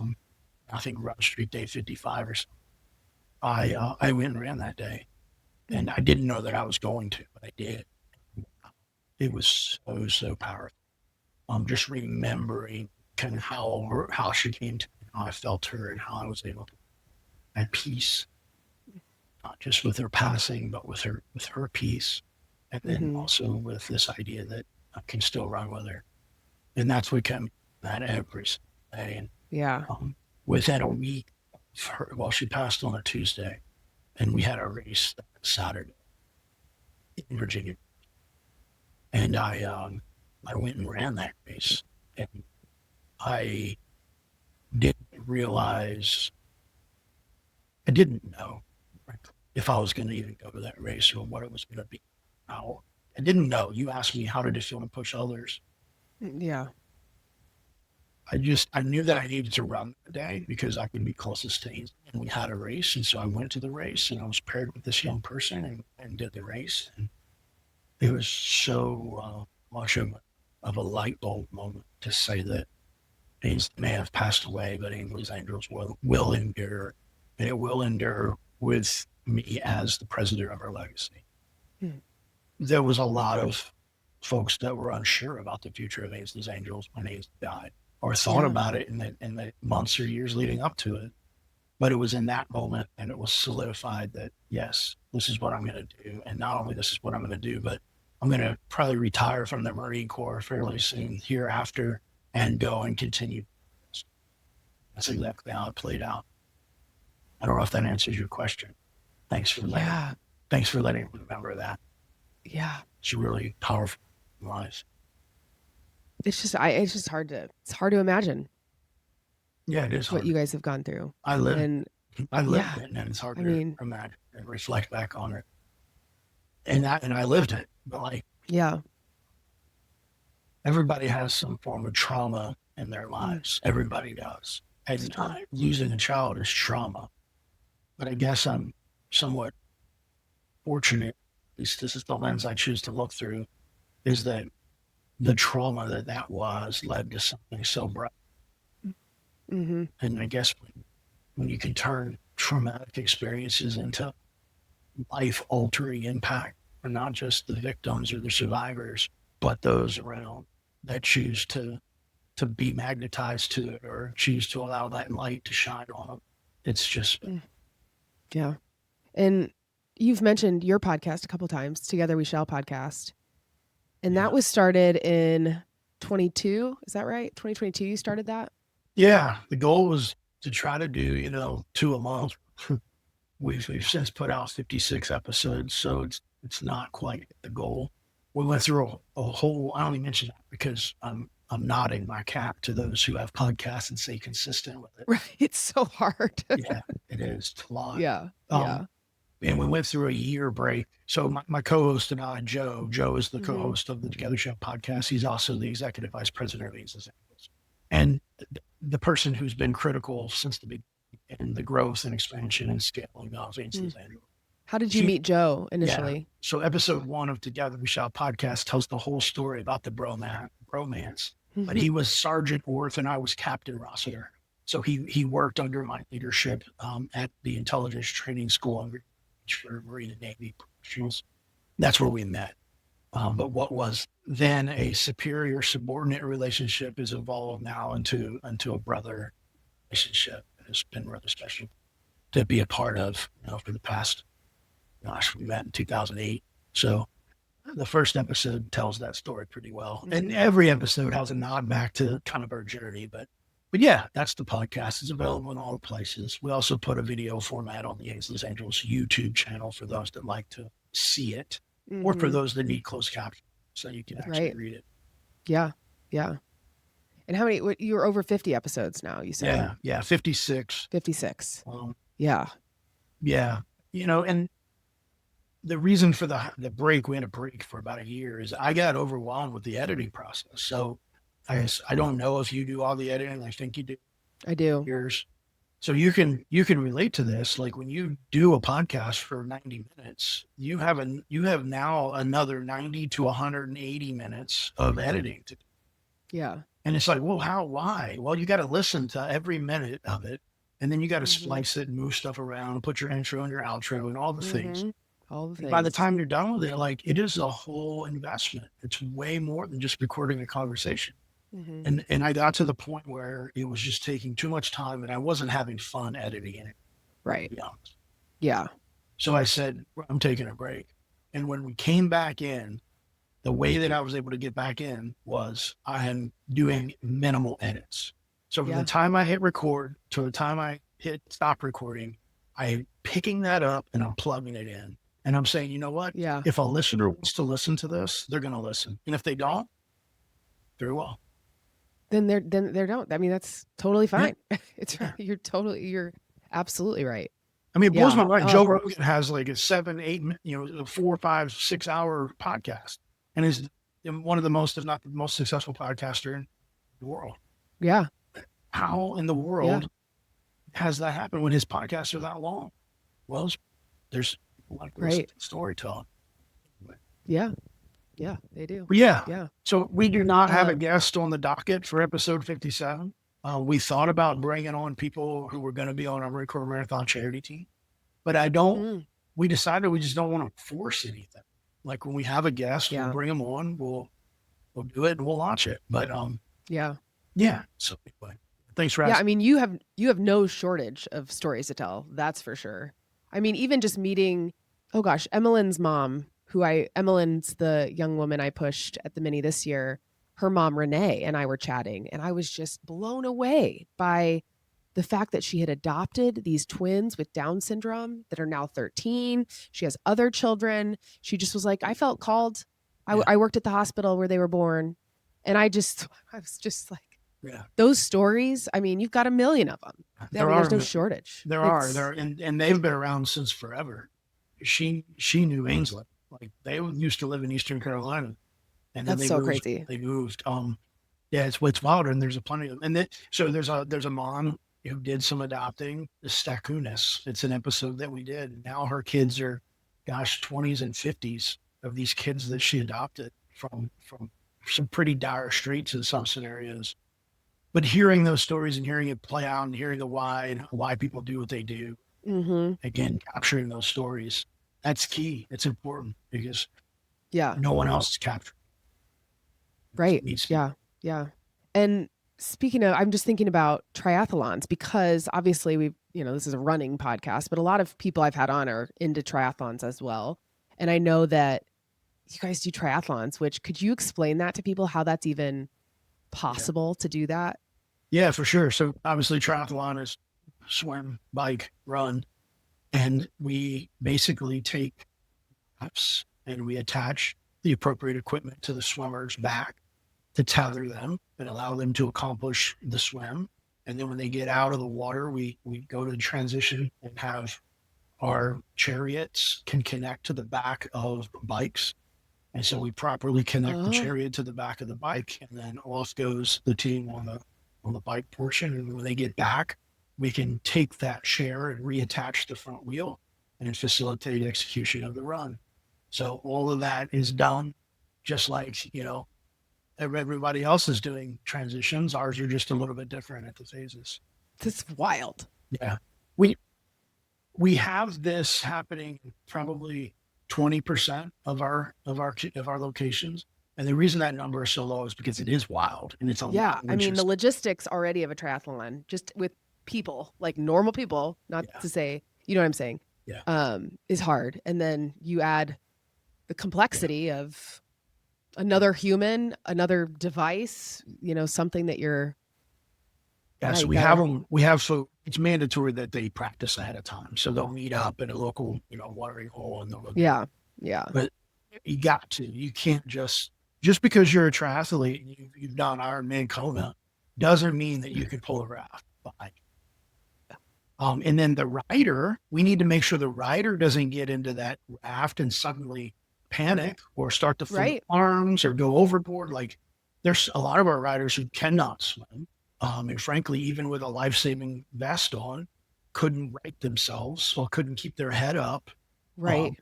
I think run streak day 55 or something. I went and ran that day. And I didn't know that I was going to, but I did. It was so powerful. Just remembering kind of how she came to me, how I felt her, and how I was able to at peace. not just with her passing, but with her piece. And then also with this idea that I can still run with her. And that's what kept me that every single day. And Yeah. within a week, she passed on a Tuesday, and we had a race that Saturday in Virginia. And I went and ran that race, and I didn't realize, I didn't know if I was going to even go to that race or what it was going to be. How I didn't know. You asked me, how did it feel to push others? Yeah. I knew that I needed to run the day because I could be closest to Ainsley, and we had a race. And so I went to the race, and I was paired with this young person and did the race. And it was so much of a light bulb moment to say that Ainsley may have passed away, but Ainsley's Angels will endure, and it will endure with me as the president of our legacy. There was a lot of folks that were unsure about the future of Ainsley's Angels when Ainsley died, or thought about it in the months or years leading up to it. But it was in that moment, and it was solidified that, yes, this is what I'm going to do. And not only this is what I'm going to do, but I'm going to probably retire from the Marine Corps fairly soon hereafter and go and continue. That's exactly how it played out. I don't know if that answers your question. Thanks for letting me remember that. Yeah. It's really powerful life. It's just hard to imagine. Yeah, it is what hard. you guys have gone through. I lived it, yeah. and it's hard to imagine and reflect back on it. And I lived it, but like, yeah, everybody has some form of trauma in their lives. Everybody does. And losing a child is trauma. But I guess I'm somewhat fortunate, at least this is the lens I choose to look through, is that the trauma that was led to something so bright. And I guess when you can turn traumatic experiences into life-altering impact for not just the victims or the survivors, but those around that choose to be magnetized to it or choose to allow that light to shine on them. It's just... Yeah. And you've mentioned your podcast a couple times, Together We Shall podcast. And that was started in 22. Is that right? 2022 you started that? Yeah. The goal was to try to do, 2 a month. We've since put out 56 episodes, so it's not quite the goal. We went through a whole, I only mention that because I'm nodding my cap to those who have podcasts and stay consistent with it. Right. It's so hard. Yeah, it is. It's a lot. Yeah. And we went through a year break. So my co-host and I, Joe is the co-host of the Together Show podcast. He's also the executive vice president of Ainsley's Angels. And the person who's been critical since the beginning in the growth and expansion and scaling of Ainsley's Angels. How did you meet Joe initially? Yeah. So episode 1 of Together We Shall podcast tells the whole story about the bromance. But he was Sergeant Orth and I was Captain Rossiter. So he worked under my leadership at the Intelligence Training School for Marine and Navy professionals. That's where we met. But what was then a superior subordinate relationship is evolved now into a brother relationship. It's been rather special to be a part of, for the past, we met in 2008. So the first episode tells that story pretty well. And every episode has a nod back to kind of our journey. But yeah, that's the podcast. It's available in all the places. We also put a video format on the Ainsley's Angels YouTube channel for those that like to see it, or for those that need closed caption, so you can actually read it. Yeah. Yeah. And how many, you're over 50 episodes now, you said? Yeah. 56. 56. Yeah. And the reason for the break, we had a break for about a year, is I got overwhelmed with the editing process. So I don't know if you do all the editing. I think you do. I do. Yours. So you can relate to this. Like when you do a podcast for 90 minutes, you have now another 90 to 180 minutes of editing to do. Yeah. And it's like, well, why? Well, you got to listen to every minute of it. And then you got to splice it and move stuff around, put your intro and your outro and all the things. All the things. By the time you're done with it, like, it is a whole investment. It's way more than just recording a conversation. And I got to the point where it was just taking too much time and I wasn't having fun editing it. Right. To be honest. Yeah. So I said, I'm taking a break. And when we came back in, the way that I was able to get back in was I am doing minimal edits. So from the time I hit record to the time I hit stop recording, I'm picking that up and I'm plugging it in. And I'm saying, you know what? Yeah. If a listener wants to listen to this, they're going to listen. And if they don't, very well. Then they don't. I mean, that's totally fine. It's you're absolutely right. I mean, it blows my mind. Joe Rogan has like a 7, 8, 4, 5, 6 hour podcast and is one of the most, if not the most successful podcaster in the world. Yeah. How in the world has that happened when his podcasts are that long? Well, there's a lot of storytelling. Yeah. Yeah, they do. Yeah. So we do not have a guest on the docket for episode 57. We thought about bringing on people who were going to be on our Record Marathon charity team, but we decided we just don't want to force anything. Like when we have a guest, we'll bring them on, we'll do it and we'll launch it. But yeah. So anyway, thanks for asking. Yeah, I mean, you have no shortage of stories to tell. That's for sure. I mean, even just meeting, Emmeline's mom, Emmeline's the young woman I pushed at the mini this year. Her mom, Renee, and I were chatting, and I was just blown away by the fact that she had adopted these twins with Down syndrome that are now 13. She has other children. She just was like, I felt called. I worked at the hospital where they were born. And I was just like, those stories, I mean, you've got a million of them. There's no shortage. There are, and they've been around since forever. She knew Ainsley. Like they used to live in Eastern Carolina. And then that's so crazy. They moved. It's wilder, and there's a plenty of them. And so there's a mom who did some adopting, the Stackunis. It's an episode that we did. And now her kids are, 20s and 50s of these kids that she adopted from some pretty dire streets in some scenarios. But hearing those stories and hearing it play out and hearing the why and why people do what they do, again, capturing those stories, that's key. It's important because no one else is captured. Right. Yeah. And speaking of, I'm just thinking about triathlons because obviously this is a running podcast, but a lot of people I've had on are into triathlons as well. And I know that you guys do triathlons, which could you explain that to people, how that's even possible to do that? Yeah, for sure. So obviously triathlon is swim, bike, run. And we basically take apps and we attach the appropriate equipment to the swimmer's back to tether them and allow them to accomplish the swim. And then when they get out of the water, we go to transition and have our chariots can connect to the back of bikes. And so we properly connect the chariot to the back of the bike, and then off goes the team on the bike portion. And when they get back, we can take that share and reattach the front wheel and facilitate execution of the run. So all of that is done just like, everybody else is doing transitions. Ours are just a little bit different at the phases. That's wild. Yeah. We have this happening probably 20% of our locations. And the reason that number is so low is because it is wild and it's a lot. I mean, the logistics already of a triathlon, just with people, like normal people, not to say, you know what I'm saying? Yeah. Is hard. And then you add the complexity of another human, another device, something that you're. Yeah. So so it's mandatory that they practice ahead of time. So they'll meet up at a local, watering hole and they'll. Yeah. But you can't just because you're a triathlete and you've done Ironman Kona doesn't mean that you can pull a raft behind you. And then the rider, we need to make sure the rider doesn't get into that raft and suddenly panic or start to flip arms or go overboard. Like there's a lot of our riders who cannot swim. And frankly, even with a life-saving vest on, couldn't right themselves or couldn't keep their head up. Right.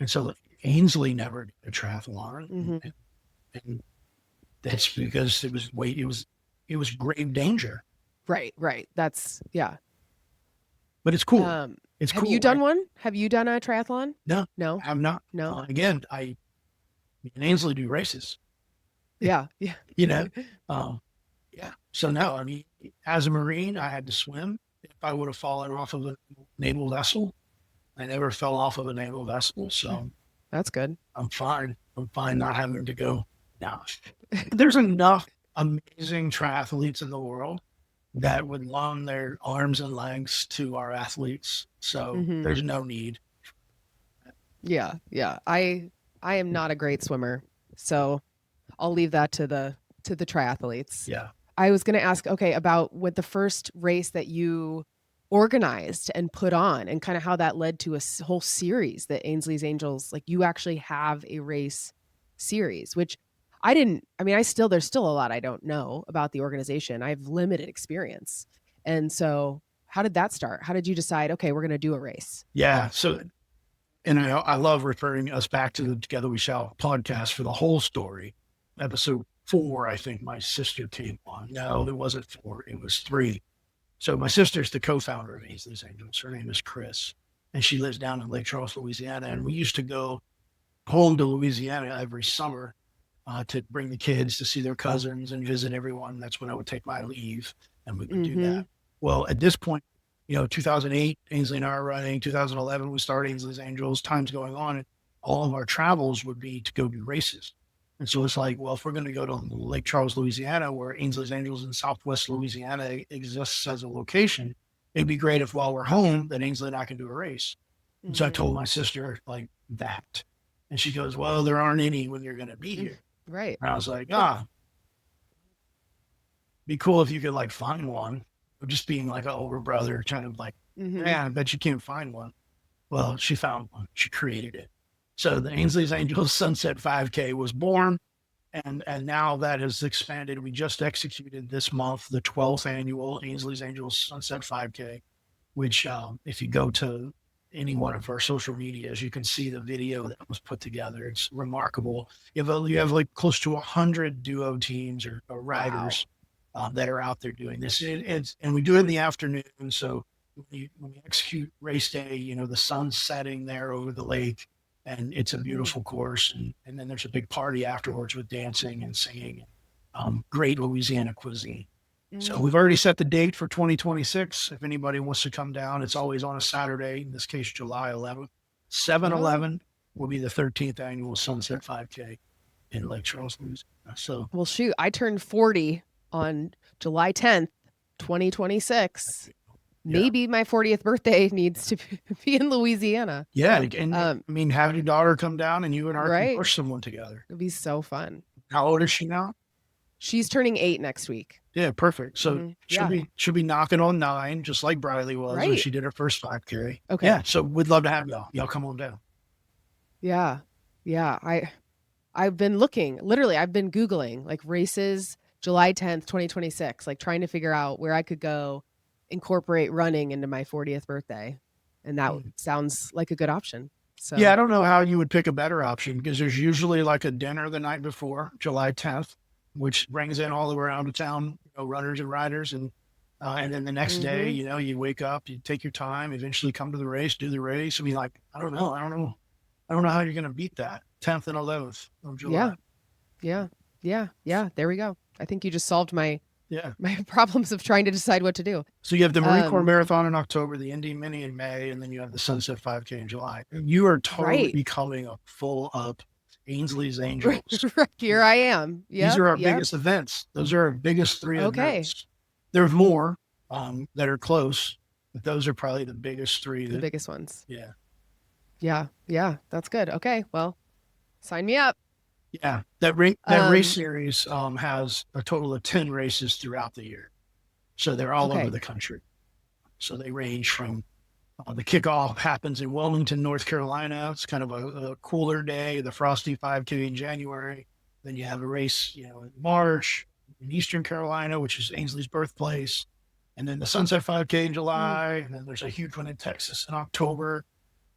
And so Ainsley never did a triathlon. And that's because it was grave danger. Right. That's, yeah. But it's cool. It's cool. Have you done one? Have you done a triathlon? No, I'm not. No. Again, me and Ainsley do races. Yeah. Yeah. So no, I mean, as a Marine, I had to swim. If I would have fallen off of a naval vessel, I never fell off of a naval vessel, so That's good. I'm fine. I'm fine not having to go. Now, there's enough amazing triathletes in the world that would loan their arms and legs to our athletes. So Mhm. there's no need. Yeah, yeah. I am not a great swimmer, so I'll leave that to the triathletes. Yeah. I was going to ask, okay, about what the first race that you organized and put on, and kind of how that led to a whole series, that Ainsley's Angels. Like, you actually have a race series, which I didn't. I mean, there's still a lot I don't know about the organization. I have limited experience, and so how did that start? How did you decide? Okay, we're going to do a race. Yeah. So, and I love referring us back to the Together We Shall podcast for the whole story. Episode 4, I think my sister came on. No, it wasn't 4. It was 3. So my sister's the co-founder of Ainsley's Angels. Her name is Chris, and she lives down in Lake Charles, Louisiana. And we used to go home to Louisiana every summer to bring the kids to see their cousins and visit everyone. That's when I would take my leave, and we would do that. Well, at this point, 2008, Ainsley and I are running. 2011, we started Ainsley's Angels. Time's going on, and all of our travels would be to go do races. And so it's like, well, if we're going to go to Lake Charles, Louisiana, where Ainsley's Angels in Southwest Louisiana exists as a location, it'd be great if while we're home, that Ainsley and I can do a race. And so I told my sister like that. And she goes, well, there aren't any when you're going to be here. Right. And I was like, be cool if you could like find one. Just being like an older brother, trying to like, I bet you can't find one. Well, she found one. She created it. So the Ainsley's Angels Sunset 5K was born, and now that has expanded. We just executed this month the 12th annual Ainsley's Angels Sunset 5K, which if you go to any one of our social medias, you can see the video that was put together. It's remarkable. You have like close to 100 duo teams or riders that are out there doing this. And we do it in the afternoon. So when we execute race day, the sun's setting there over the lake. And it's a beautiful course. And then there's a big party afterwards with dancing and singing. Great Louisiana cuisine. So we've already set the date for 2026. If anybody wants to come down, it's always on a Saturday, in this case, July 11th. 7/11 will be the 13th annual Sunset 5K in Lake Charles, Louisiana. So, well, shoot, I turned 40 on July 10th, 2026. Maybe my 40th birthday needs to be in Louisiana. Yeah. And I mean, have your daughter come down and you and her can push someone together. It'd be so fun. How old is she now? She's turning 8 next week. Yeah, perfect. So she'll be knocking on 9, just like Briley was when she did her first 5K. Okay. Yeah. So we'd love to have y'all. Y'all come on down. Yeah. Yeah. I've been looking, literally, I've been Googling like races July 10th, 2026, like trying to figure out where I could go incorporate running into my 40th birthday. And that sounds like a good option. So yeah, I don't know how you would pick a better option, because there's usually like a dinner the night before, July 10th, which brings in all the way around the town, runners and riders. And then the next day, you wake up, you take your time, eventually come to the race, do the race. I mean, like, I don't know how you're going to beat that 10th and 11th of July. Yeah. There we go. I think you just solved my problems of trying to decide what to do. So you have the Marine Corps Marathon in October, the Indy Mini in May, and then you have the Sunset 5K in July. You are totally becoming a full-up Ainsley's Angels. Here I am. Yep, these are our biggest events. Those are our biggest 3 events. There's more that are close, but those are probably the biggest 3. The biggest ones. Yeah. Yeah. That's good. Okay. Well, sign me up. Yeah, that race series has a total of 10 races throughout the year. So they're all over the country. So they range from the kickoff happens in Wilmington, North Carolina. It's kind of a cooler day, the Frosty 5K in January. Then you have a race, in March in Eastern Carolina, which is Ainsley's birthplace. And then the Sunset 5K in July. And then there's a huge one in Texas in October.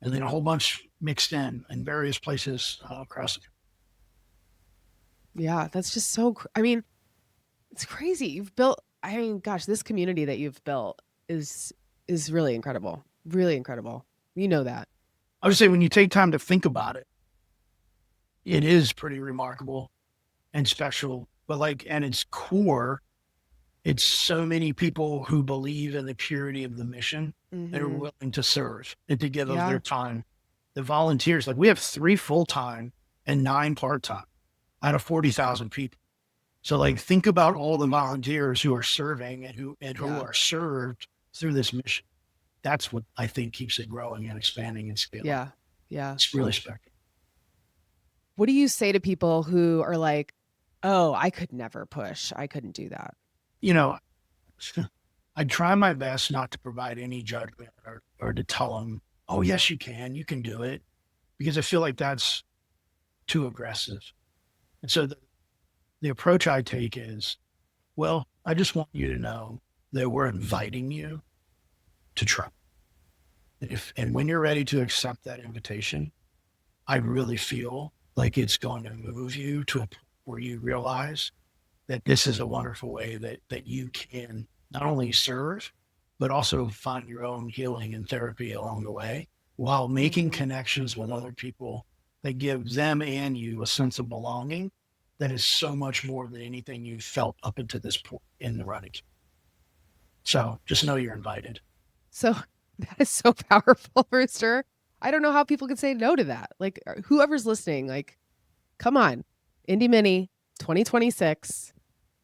And then a whole bunch mixed in various places across the country. Yeah, that's just so, it's crazy. You've built, this community that you've built is really incredible. Really incredible. You know that. I would say when you take time to think about it, it is pretty remarkable and special. But and its core, it's so many people who believe in the purity of the mission that are willing to serve and to give of Yeah. their time. The volunteers, like we have 3 full-time and 9 part-time out of 40,000 people. So like, think about all the volunteers who are serving and who are served through this mission. That's what I think keeps it growing and expanding and scaling. Yeah. Yeah. It's really special. What do you say to people who are like, oh, I could never push. I couldn't do that. You know, I try my best not to provide any judgment or to tell them, oh, yes, you can do it. Because I feel like that's too aggressive. And so the approach I take is, well, I just want you to know that we're inviting you to try. And when you're ready to accept that invitation, I really feel like it's going to move you to a point where you realize that this is a wonderful way that you can not only serve, but also find your own healing and therapy along the way, while making connections with other people that give them and you a sense of belonging that is so much more than anything you've felt up until this point in the running. So just know you're invited. So that is so powerful, Rooster. I don't know how people can say no to that. Like, whoever's listening, like, come on, Indy Mini 2026.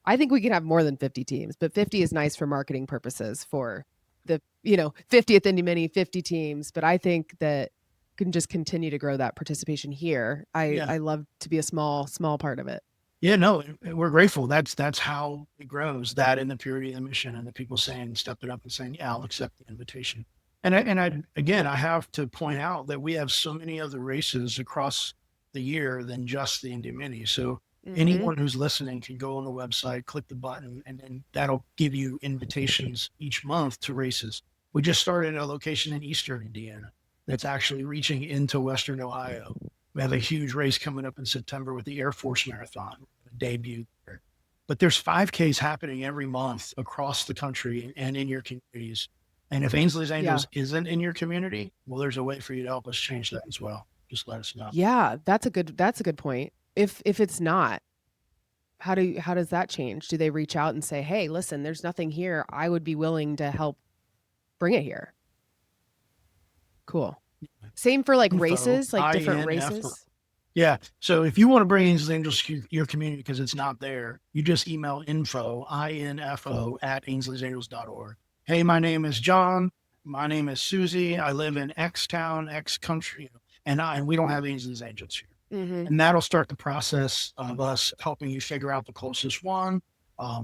I think we can have more than 50 teams, but 50 is nice for marketing purposes for the, 50th Indy Mini, 50 teams. But I think that can just continue to grow that participation here. I love to be a small part of it. Yeah, no, we're grateful. That's how it grows, that in the purity of the mission and the people saying, stepping up and saying, yeah, I'll accept the invitation. And I have to point out that we have so many other races across the year than just the Indy Mini. So anyone who's listening can go on the website, click the button, and then that'll give you invitations each month to races. We just started a location in Eastern Indiana that's actually reaching into Western Ohio. We have a huge race coming up in September with the Air Force Marathon, debut there. But there's 5Ks happening every month across the country and in your communities. And if Ainsley's Angels isn't in your community, well, there's a way for you to help us change that as well. Just let us know. Yeah, that's a good point. If it's not, how does that change? Do they reach out and say, hey, listen, there's nothing here. I would be willing to help bring it here. Cool. Same for like races, like different races. Yeah. So if you want to bring Ainsley's Angels to your community because it's not there, you just email info at ainsleysangels.org. Hey, my name is John. My name is Susie. I live in X town, X country, and we don't have Ainsley's Angels here. And that'll start the process of us helping you figure out the closest one,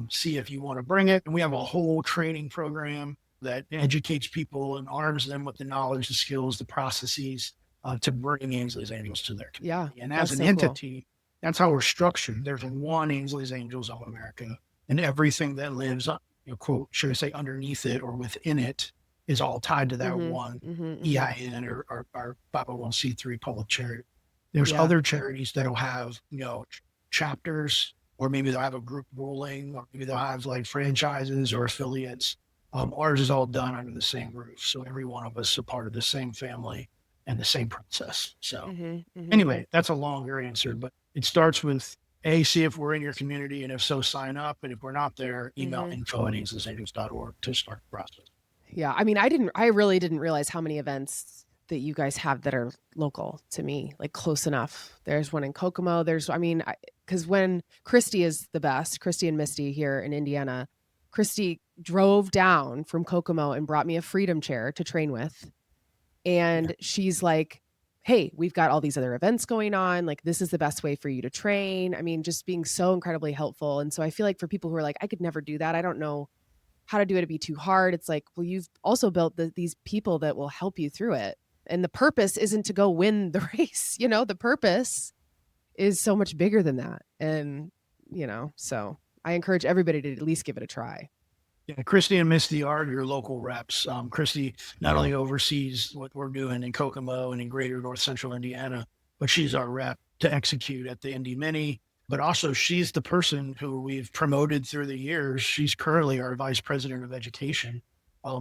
see if you want to bring it. And we have a whole training program that educates people and arms them with the knowledge, the skills, the processes to bring Ainsley's Angels to their community. Yeah, and as an entity, that's how we're structured. There's one Ainsley's Angels of America, and everything that lives, quote, should I say, underneath it or within it is all tied to that one EIN or 501c3 public charity. There's other charities that'll have, chapters, or maybe they'll have a group ruling, or maybe they'll have like franchises or affiliates. Ours is all done under the same roof. So every one of us is a part of the same family and the same process. So anyway, that's a longer answer, but it starts with see if we're in your community, and if so, sign up. And if we're not there, email info at ainsleysangels.org to start the process. Yeah. I mean, I really didn't realize how many events that you guys have that are local to me, like close enough. There's one in Kokomo. Because when Christy is the best, Christy and Misty here in Indiana, Christy drove down from Kokomo and brought me a freedom chair to train with. And she's like, hey, we've got all these other events going on. Like, this is the best way for you to train. I mean, just being so incredibly helpful. And so I feel like for people who are like, I could never do that, I don't know how to do it, it'd be too hard. It's like, well, you've also built these people that will help you through it. And the purpose isn't to go win the race. The purpose is so much bigger than that. And, so I encourage everybody to at least give it a try. Yeah, Christy and Misty are your local reps. Christy not only oversees what we're doing in Kokomo and in greater North Central Indiana, but she's our rep to execute at the Indy Mini. But also she's the person who we've promoted through the years. She's currently our vice president of education.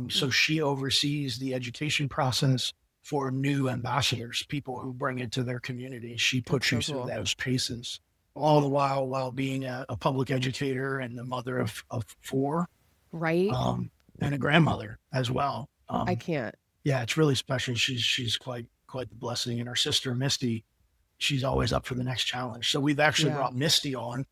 So she oversees the education process for new ambassadors, people who bring it to their community. She puts you through those paces, all the while being a public educator and the mother of 4. Right. And a grandmother as well. I can't. Yeah, it's really special. She's quite the blessing. And our sister Misty, she's always up for the next challenge. So we've actually brought Misty on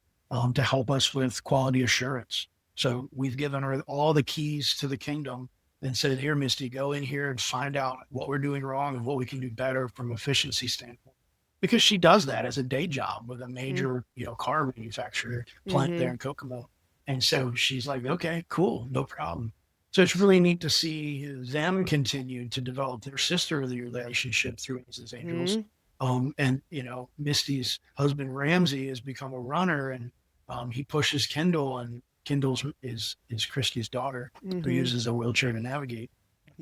to help us with quality assurance. So we've given her all the keys to the kingdom and said, here, Misty, go in here and find out what we're doing wrong and what we can do better from efficiency standpoint. Because she does that as a day job with a major, car manufacturer plant there in Kokomo. And so she's like, okay, cool, no problem. So it's really neat to see them continue to develop their sisterly relationship through Ainsley's Angels. And, Misty's husband, Ramsey, has become a runner, and he pushes Kendall, and Kendall is Christy's daughter, who uses a wheelchair to navigate.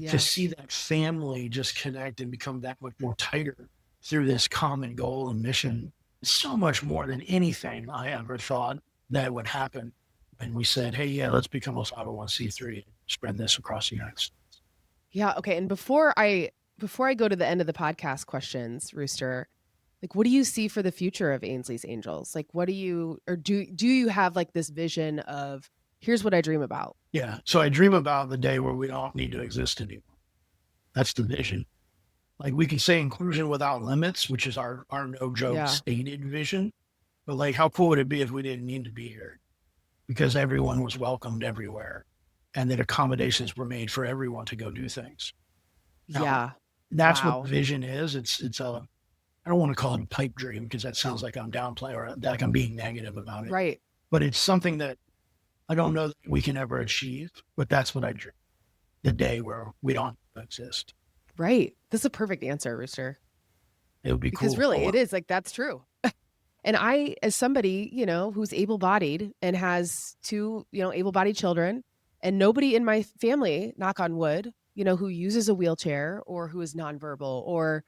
To see that family just connect and become that much more tighter through this common goal and mission, so much more than anything I ever thought that would happen. And we said, hey, yeah, let's become a 501c3 and spread this across the United States. Yeah. Okay. And before I go to the end of the podcast questions, Rooster, like, what do you see for the future of Ainsley's Angels? Like, what do you have like this vision of, here's what I dream about? Yeah. So I dream about the day where we don't need to exist anymore. That's the vision. Like, we can say inclusion without limits, which is our no joke stated vision. But like, how cool would it be if we didn't need to be here? Because everyone was welcomed everywhere, and that accommodations were made for everyone to go do things. Now, that's what the vision is. It's I don't want to call it a pipe dream, because that sounds like I'm downplaying or like I'm being negative about it. Right. But it's something that I don't know that we can ever achieve, but that's what I dream. The day where we don't exist. Right. This is a perfect answer, Rooster. It would be cool. Because really, it is like, that's true. And I, as somebody, who's able-bodied and has two, able-bodied children, and nobody in my family, knock on wood, who uses a wheelchair or who is nonverbal or,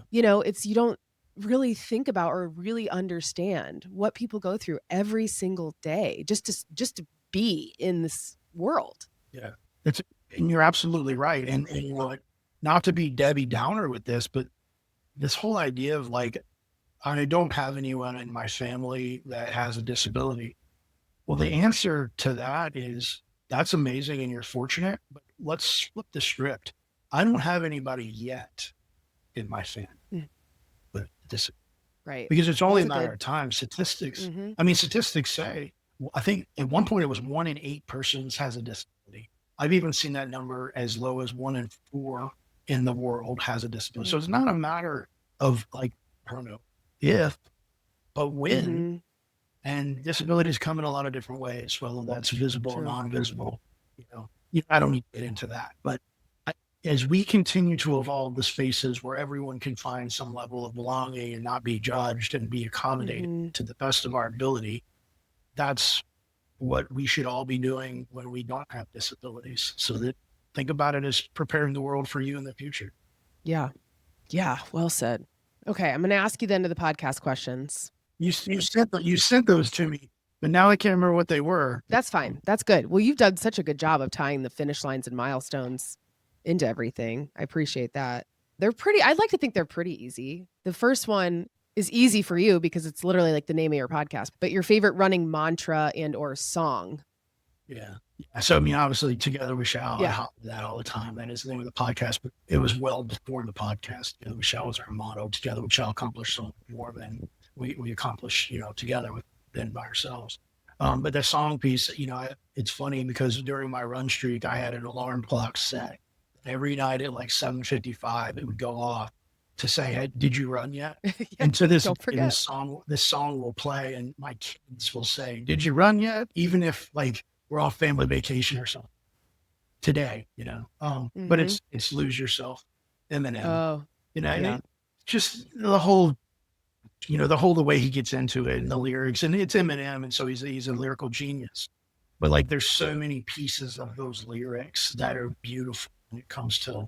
you don't really think about or really understand what people go through every single day just to be in this world. Yeah. And you're absolutely right. And not to be Debbie Downer with this, but this whole idea of like, I don't have anyone in my family that has a disability. Well, the answer to that is, that's amazing and you're fortunate, but let's flip the script. I don't have anybody yet in my family with this. Right. Because it's only a matter of time. Statistics, statistics say, I think at one point it was 1 in 8 persons has a disability. I've even seen that number as low as 1 in 4 in the world has a disability. So it's not a matter of like, I don't know, if, but when. And disabilities come in a lot of different ways, whether that's visible or non-visible. I don't need to get into that. But as we continue to evolve the spaces where everyone can find some level of belonging and not be judged and be accommodated to the best of our ability, that's what we should all be doing when we don't have disabilities. So that, think about it as preparing the world for you in the future. Yeah. Yeah. Well said. Okay. I'm going to ask you the end of the podcast questions. You sent those to me, but now I can't remember what they were. That's fine. That's good. Well, you've done such a good job of tying the finish lines and milestones into everything. I appreciate that. I'd like to think they're pretty easy. The first one is easy for you because it's literally like the name of your podcast, but your favorite running mantra and or song. Yeah. So, obviously, Together We Shall, I hop that all the time. That is the name of the podcast, but it was well before the podcast. Together We Shall was our motto. Together we shall accomplish so much more than we accomplish, together than by ourselves. But the song piece, it's funny because during my run streak, I had an alarm clock set. Every night at like 7:55, it would go off to say, hey, did you run yet? And so this song will play and my kids will say, did you run yet? Even if like we're off family vacation or something today, but it's Lose Yourself, Eminem. Oh, just the whole, the way he gets into it and the lyrics, and it's Eminem. And so he's a lyrical genius, but like, there's so many pieces of those lyrics that are beautiful when it comes to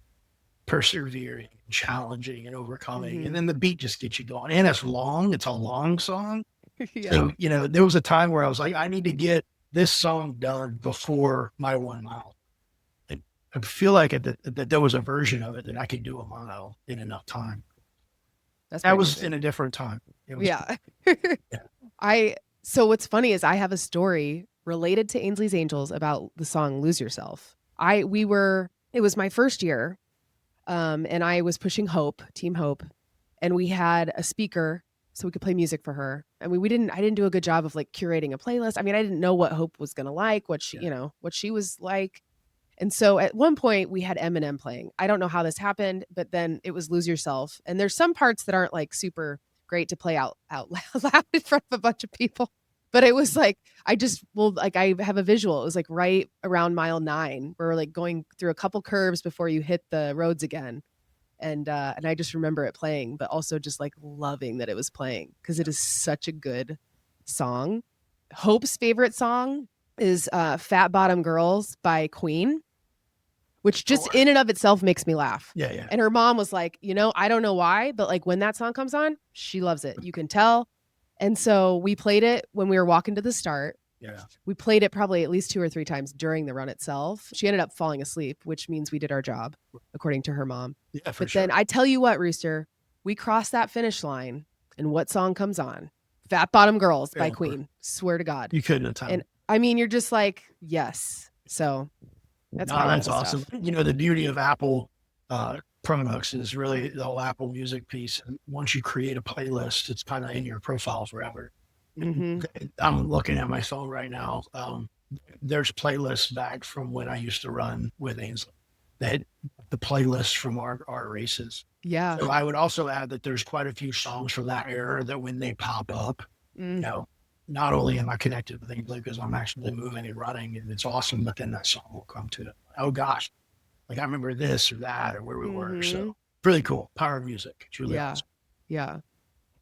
persevering, challenging and overcoming. And then the beat just gets you going, and it's a long song. So, there was a time where I was like, I need to get this song done before my 1 mile. And I feel like that there was a version of it that I could do a mile in enough time. That was in a different time. So what's funny is I have a story related to Ainsley's Angels about the song Lose Yourself. We were it was my first year. And I was pushing Team Hope, and we had a speaker so we could play music for her. I mean, I didn't do a good job of like curating a playlist. I mean, I didn't know what Hope was going to like, what she was like. And so at one point we had Eminem playing. I don't know how this happened, but then it was Lose Yourself. And there's some parts that aren't like super great to play out loud in front of a bunch of people. But it was like, I have a visual. It was like right around mile 9. Where we're like going through a couple curves before you hit the roads again. And I just remember it playing, but also just like loving that it was playing because it is such a good song. Hope's favorite song is Fat Bottom Girls by Queen, which just in and of itself makes me laugh. Yeah. And her mom was like, I don't know why, but like when that song comes on, she loves it. You can tell. And so we played it when we were walking to the start. Yeah. We played it probably at least 2 or 3 times during the run itself. She ended up falling asleep, which means we did our job, according to her mom. Yeah, but then I tell you what, Rooster, we crossed that finish line, and what song comes on? Fat Bottom Girls by Queen. Swear to God. You couldn't have timed. And I mean, you're just like, yes. So that's awesome. Stuff. The beauty of Apple products is really the whole Apple Music piece. And once you create a playlist, it's kind of in your profile forever. Mm-hmm. I'm looking at my phone right now. There's playlists back from when I used to run with Ainsley. That the playlists from our races. Yeah. So I would also add that there's quite a few songs from that era that when they pop up, not only am I connected with Ainsley because I'm actually moving and running and it's awesome, but then that song will come to it. Oh gosh, like I remember this or that or where we were. So really cool. Power of music. It's really awesome. Yeah.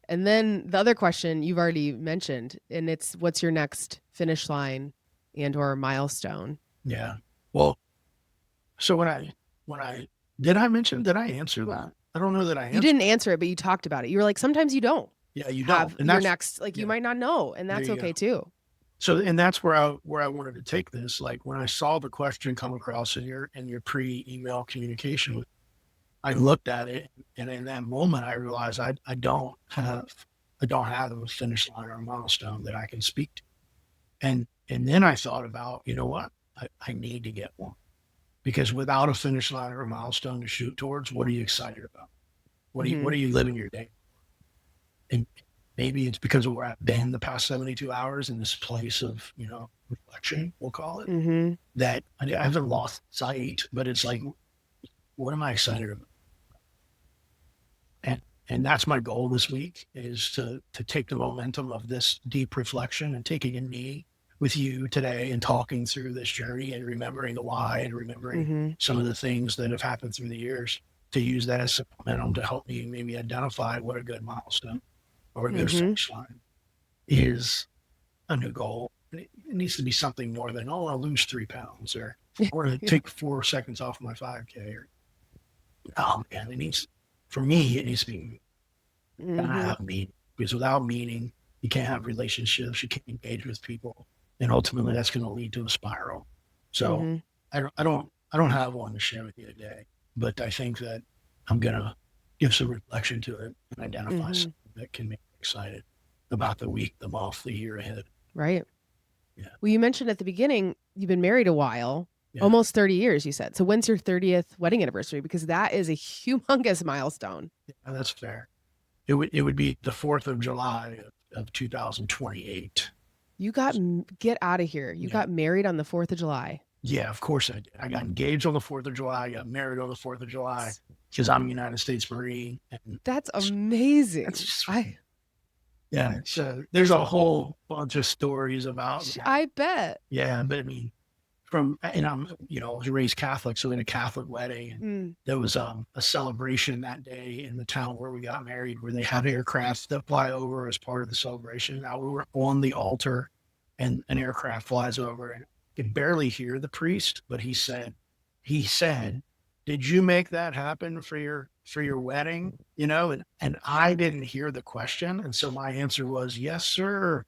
And then the other question you've already mentioned, and it's what's your next finish line and or milestone? Yeah. Well, so when I did I answer that? I don't know that I answered. You didn't answer it, but you talked about it. You were like, sometimes you don't. Yeah, you have don't. your next, like you might not know, and that's okay too. So, and that's where I wanted to take this. Like when I saw the question come across in your pre-email communication, I looked at it, and in that moment, I realized I don't have a finish line or a milestone that I can speak to, and then I thought about, you know what, I need to get one. Because without a finish line or a milestone to shoot towards, what are you excited about? What are you living your day for? And maybe it's because of where I've been the past 72 hours in this place of, reflection, we'll call it, that I haven't lost sight, but it's like, what am I excited about? And that's my goal this week is to take the momentum of this deep reflection and taking a knee with you today and talking through this journey and remembering the why and remembering some of the things that have happened through the years to use that as momentum to help me maybe identify what a good milestone or a good finish line is. A new goal. It needs to be something more than, I'll lose 3 pounds or take 4 seconds off my 5K or, it needs to be gotta have meaning, because without meaning, you can't have relationships, you can't engage with people. And ultimately that's going to lead to a spiral. So I don't have one to share with you today, but I think that I'm going to give some reflection to it and identify something that can make me excited about the week, the month, the year ahead. Right. Yeah. Well, you mentioned at the beginning, you've been married a while, almost 30 years, you said. So when's your 30th wedding anniversary? Because that is a humongous milestone. Yeah, that's fair. It would be the 4th of July of 2028. You get out of here. You got married on the 4th of July. Yeah, of course I did. I got engaged on the 4th of July. I got married on the 4th of July because I'm a United States Marine. And that's amazing. There's a whole bunch of stories about that. I bet. Yeah, but I mean, I was raised Catholic, so in a Catholic wedding, and there was a celebration that day in the town where we got married, where they had aircraft that fly over as part of the celebration. Now we were on the altar, and an aircraft flies over, and you could barely hear the priest, but he said, "Did you make that happen for your wedding?" And I didn't hear the question, and so my answer was, "Yes, sir.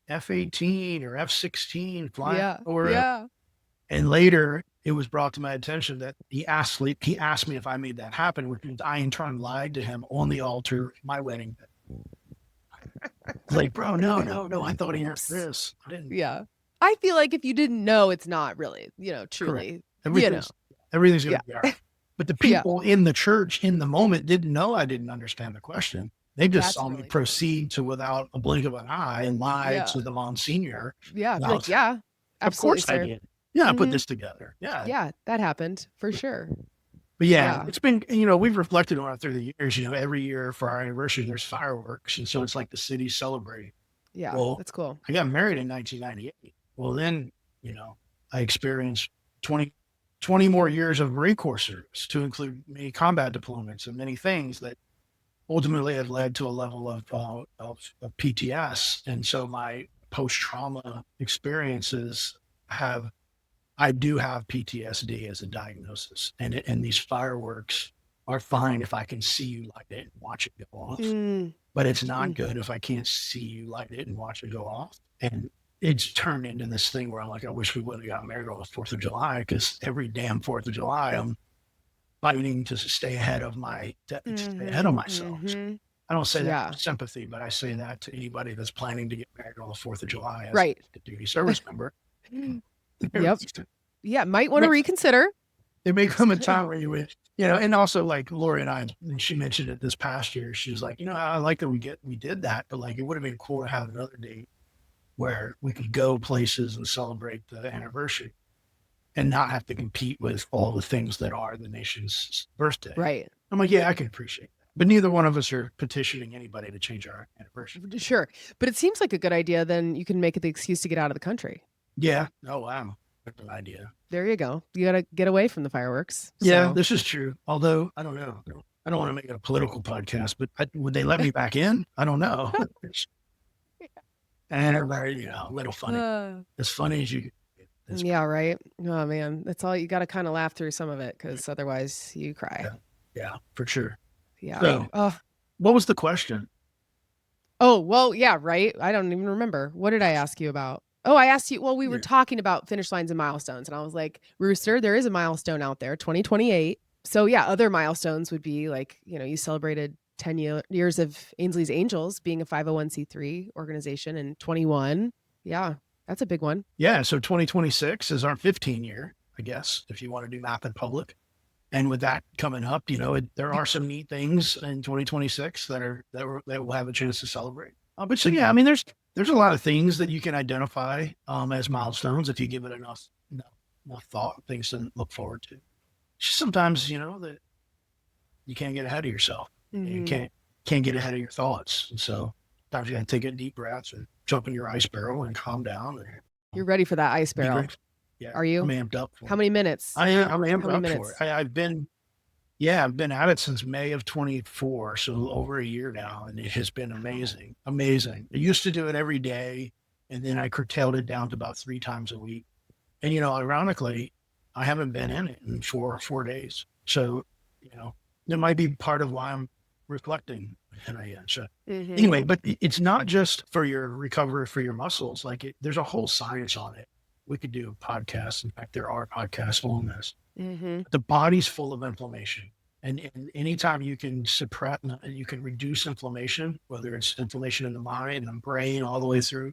F-18 or F-16 flying over." Yeah. And later, it was brought to my attention that he asked me if I made that happen, which means I in turn lied to him on the altar, my wedding. Like, bro, no, I thought he asked this. I didn't. Yeah. I feel like if you didn't know, it's not really, truly, Everything's going to be all right. But the Yeah. people in the church in the moment didn't know I didn't understand the question. They just That's saw me really funny. proceed to without a blink of an eye and lie Yeah. to the Monsignor. Yeah. And Be I like, was yeah, of absolutely, course I sir. did. Yeah, I put Mhm. this together. Yeah. Yeah, that happened for sure. But yeah, Yeah. it's been, we've reflected on it through the years. Every year for our anniversary, there's fireworks. And so it's like the city celebrating. Yeah, Well, that's cool. I got married in 1998. Well, then, I experienced 20 more years of Marine Corps service, to include many combat deployments and many things that ultimately have led to a level of PTS. And so my post-trauma experiences I do have PTSD as a diagnosis. And these fireworks are fine if I can see you light it and watch it go off. But it's not good if I can't see you light it and watch it go off. And it's turned into this thing where I'm like, I wish we would have got married on the 4th of July, because every damn 4th of July, I'm fighting to stay ahead of myself. So I don't say that with sympathy, but I say that to anybody that's planning to get married on the 4th of July as a duty service member. Yep. Yeah, might want to reconsider. There may come a time where you would, and also like Lori and she mentioned it this past year. She was like, I like that we did that, but like it would have been cool to have another date where we could go places and celebrate the anniversary and not have to compete with all the things that are the nation's birthday. Right. I'm like, yeah, I can appreciate that. But neither one of us are petitioning anybody to change our anniversary. Sure. But it seems like a good idea. Then you can make it the excuse to get out of the country. Yeah. Oh, wow. That's an idea. There you go. You got to get away from the fireworks. Yeah, this is true. Although, I don't know. I don't want to make it a political podcast, but would they let me back in? I don't know. And everybody, a little funny. As funny as you get. Yeah, right. Oh, man. That's all. You got to kind of laugh through some of it, because otherwise you cry. Yeah, for sure. Yeah. So, what was the question? Oh, well, yeah, right. I don't even remember. What did I ask you about? Oh, I asked you, we were talking about finish lines and milestones, and I was like, Rooster, there is a milestone out there, 2028. So yeah, other milestones would be like, you celebrated 10 years of Ainsley's Angels being a 501c3 organization in 21. Yeah, that's a big one. Yeah, so 2026 is our 15 year, I guess, if you want to do math in public. And with that coming up, there are some neat things in 2026 that we'll have a chance to celebrate. But so yeah, I mean, there's a lot of things that you can identify as milestones if you give it enough thought, things to look forward to. Sometimes, that you can't get ahead of yourself. You can't get ahead of your thoughts. And so sometimes you got to take a deep breath and jump in your ice barrel and calm down. You're ready for that ice barrel. Yeah. Are you? I'm amped up for How many minutes? I'm amped up for it. I've been at it since May of 24, so over a year now, and it has been amazing. Amazing. I used to do it every day, and then I curtailed it down to about 3 times a week. And ironically, I haven't been in it in 4 days. So, that might be part of why I'm reflecting. So anyway, but it's not just for your recovery for your muscles. Like there's a whole science on it. We could do a podcast. In fact, there are podcasts on this. The body's full of inflammation. And anytime you can you can reduce inflammation, whether it's inflammation in the mind and the brain all the way through,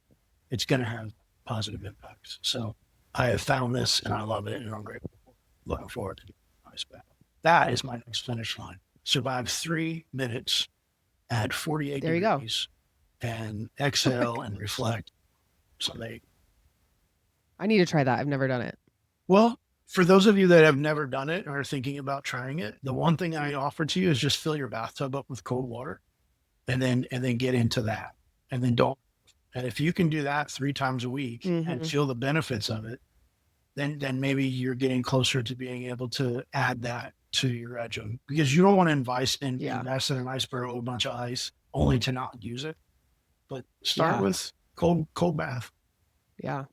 it's going to have positive impacts. So I have found this and I love it, and I'm grateful. Looking forward to it. That is my next finish line. Survive 3 minutes at 48 there you degrees go. And exhale and reflect. I need to try that. I've never done it. Well, for those of you that have never done it or are thinking about trying it, the one thing I offer to you is just fill your bathtub up with cold water and then get into that. And then and if you can do that 3 times a week and feel the benefits of it, then maybe you're getting closer to being able to add that to your regime, because you don't want to invest in an ice barrel with a bunch of ice only to not use it. But start with cold bath. Yeah.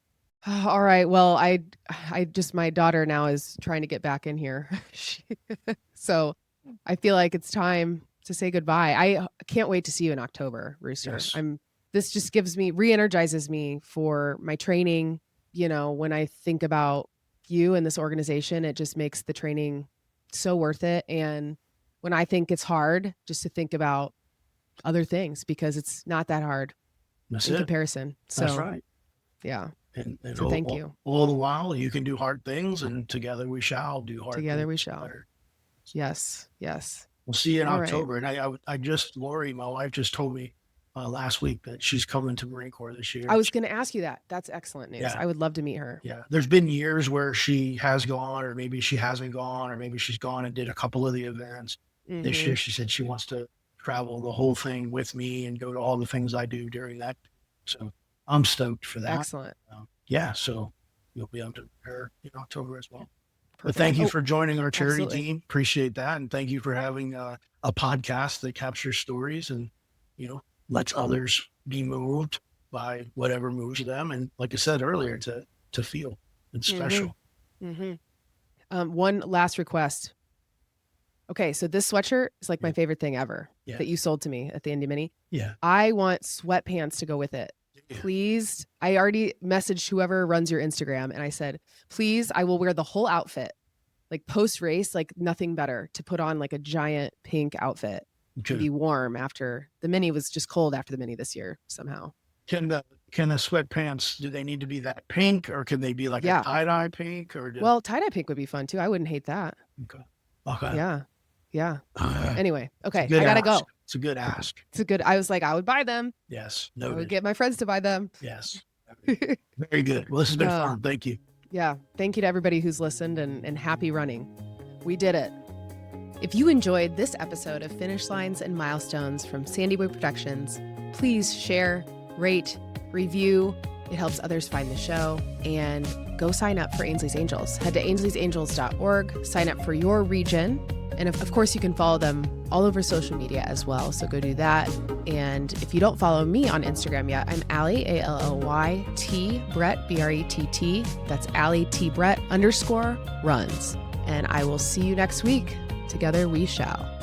All right. Well, my daughter now is trying to get back in here. So I feel like it's time to say goodbye. I can't wait to see you in October, Rooster. Yes. This just re-energizes me for my training. When I think about you and this organization, it just makes the training so worth it. And when I think it's hard, just to think about other things, because it's not that hard in comparison. So, that's right. Yeah. And So thank you. All the while, you can do hard things, and together we shall do hard things. Together we shall. Better. Yes. Yes. We'll see you in All right. October. And Lori, my wife, just told me last week that she's coming to Marine Corps this year. I was going to ask you that. That's excellent news. Yeah. I would love to meet her. Yeah. There's been years where she has gone, or maybe she hasn't gone, or maybe she's gone and did a couple of the events. This year, she said she wants to travel the whole thing with me and go to all the things I do during that. So I'm stoked for that. Excellent. So you'll be under her in October as well. Perfect. But thank you for joining our charity absolutely. team. Appreciate that. And thank you for having a podcast that captures stories and, lets others be moved by whatever moves them. And like I said earlier, to feel it's special. One last request. Okay, so this sweatshirt is like my favorite thing ever that you sold to me at the Indie Mini. Yeah. I want sweatpants to go with it. Yeah. Please. I already messaged whoever runs your Instagram and I said, please, I will wear the whole outfit. Like post race, like nothing better to put on like a giant pink outfit to be warm after the Mini was just cold after the Mini this year somehow. Can the sweatpants, do they need to be that pink, or can they be like a tie-dye pink? Well, tie-dye pink would be fun too. I wouldn't hate that. Okay. Yeah. Anyway, okay, I gotta go. It's a good ask. I was like, I would buy them. Yes. I would Noted. get my friends to buy them. Yes. Very good. Well, this has been fun. Thank you. Yeah. Thank you to everybody who's listened and happy running. We did it. If you enjoyed this episode of Finish Lines and Milestones from SandyBoy Productions, please share, rate, review. It helps others find the show. And go sign up for Ainsley's Angels. Head to ainsleysangels.org, sign up for your region. And of course, you can follow them all over social media as well. So go do that. And if you don't follow me on Instagram yet, I'm Allie, ALLY, Brett, BRETT. That's Allie T Brett _runs. And I will see you next week. Together we shall.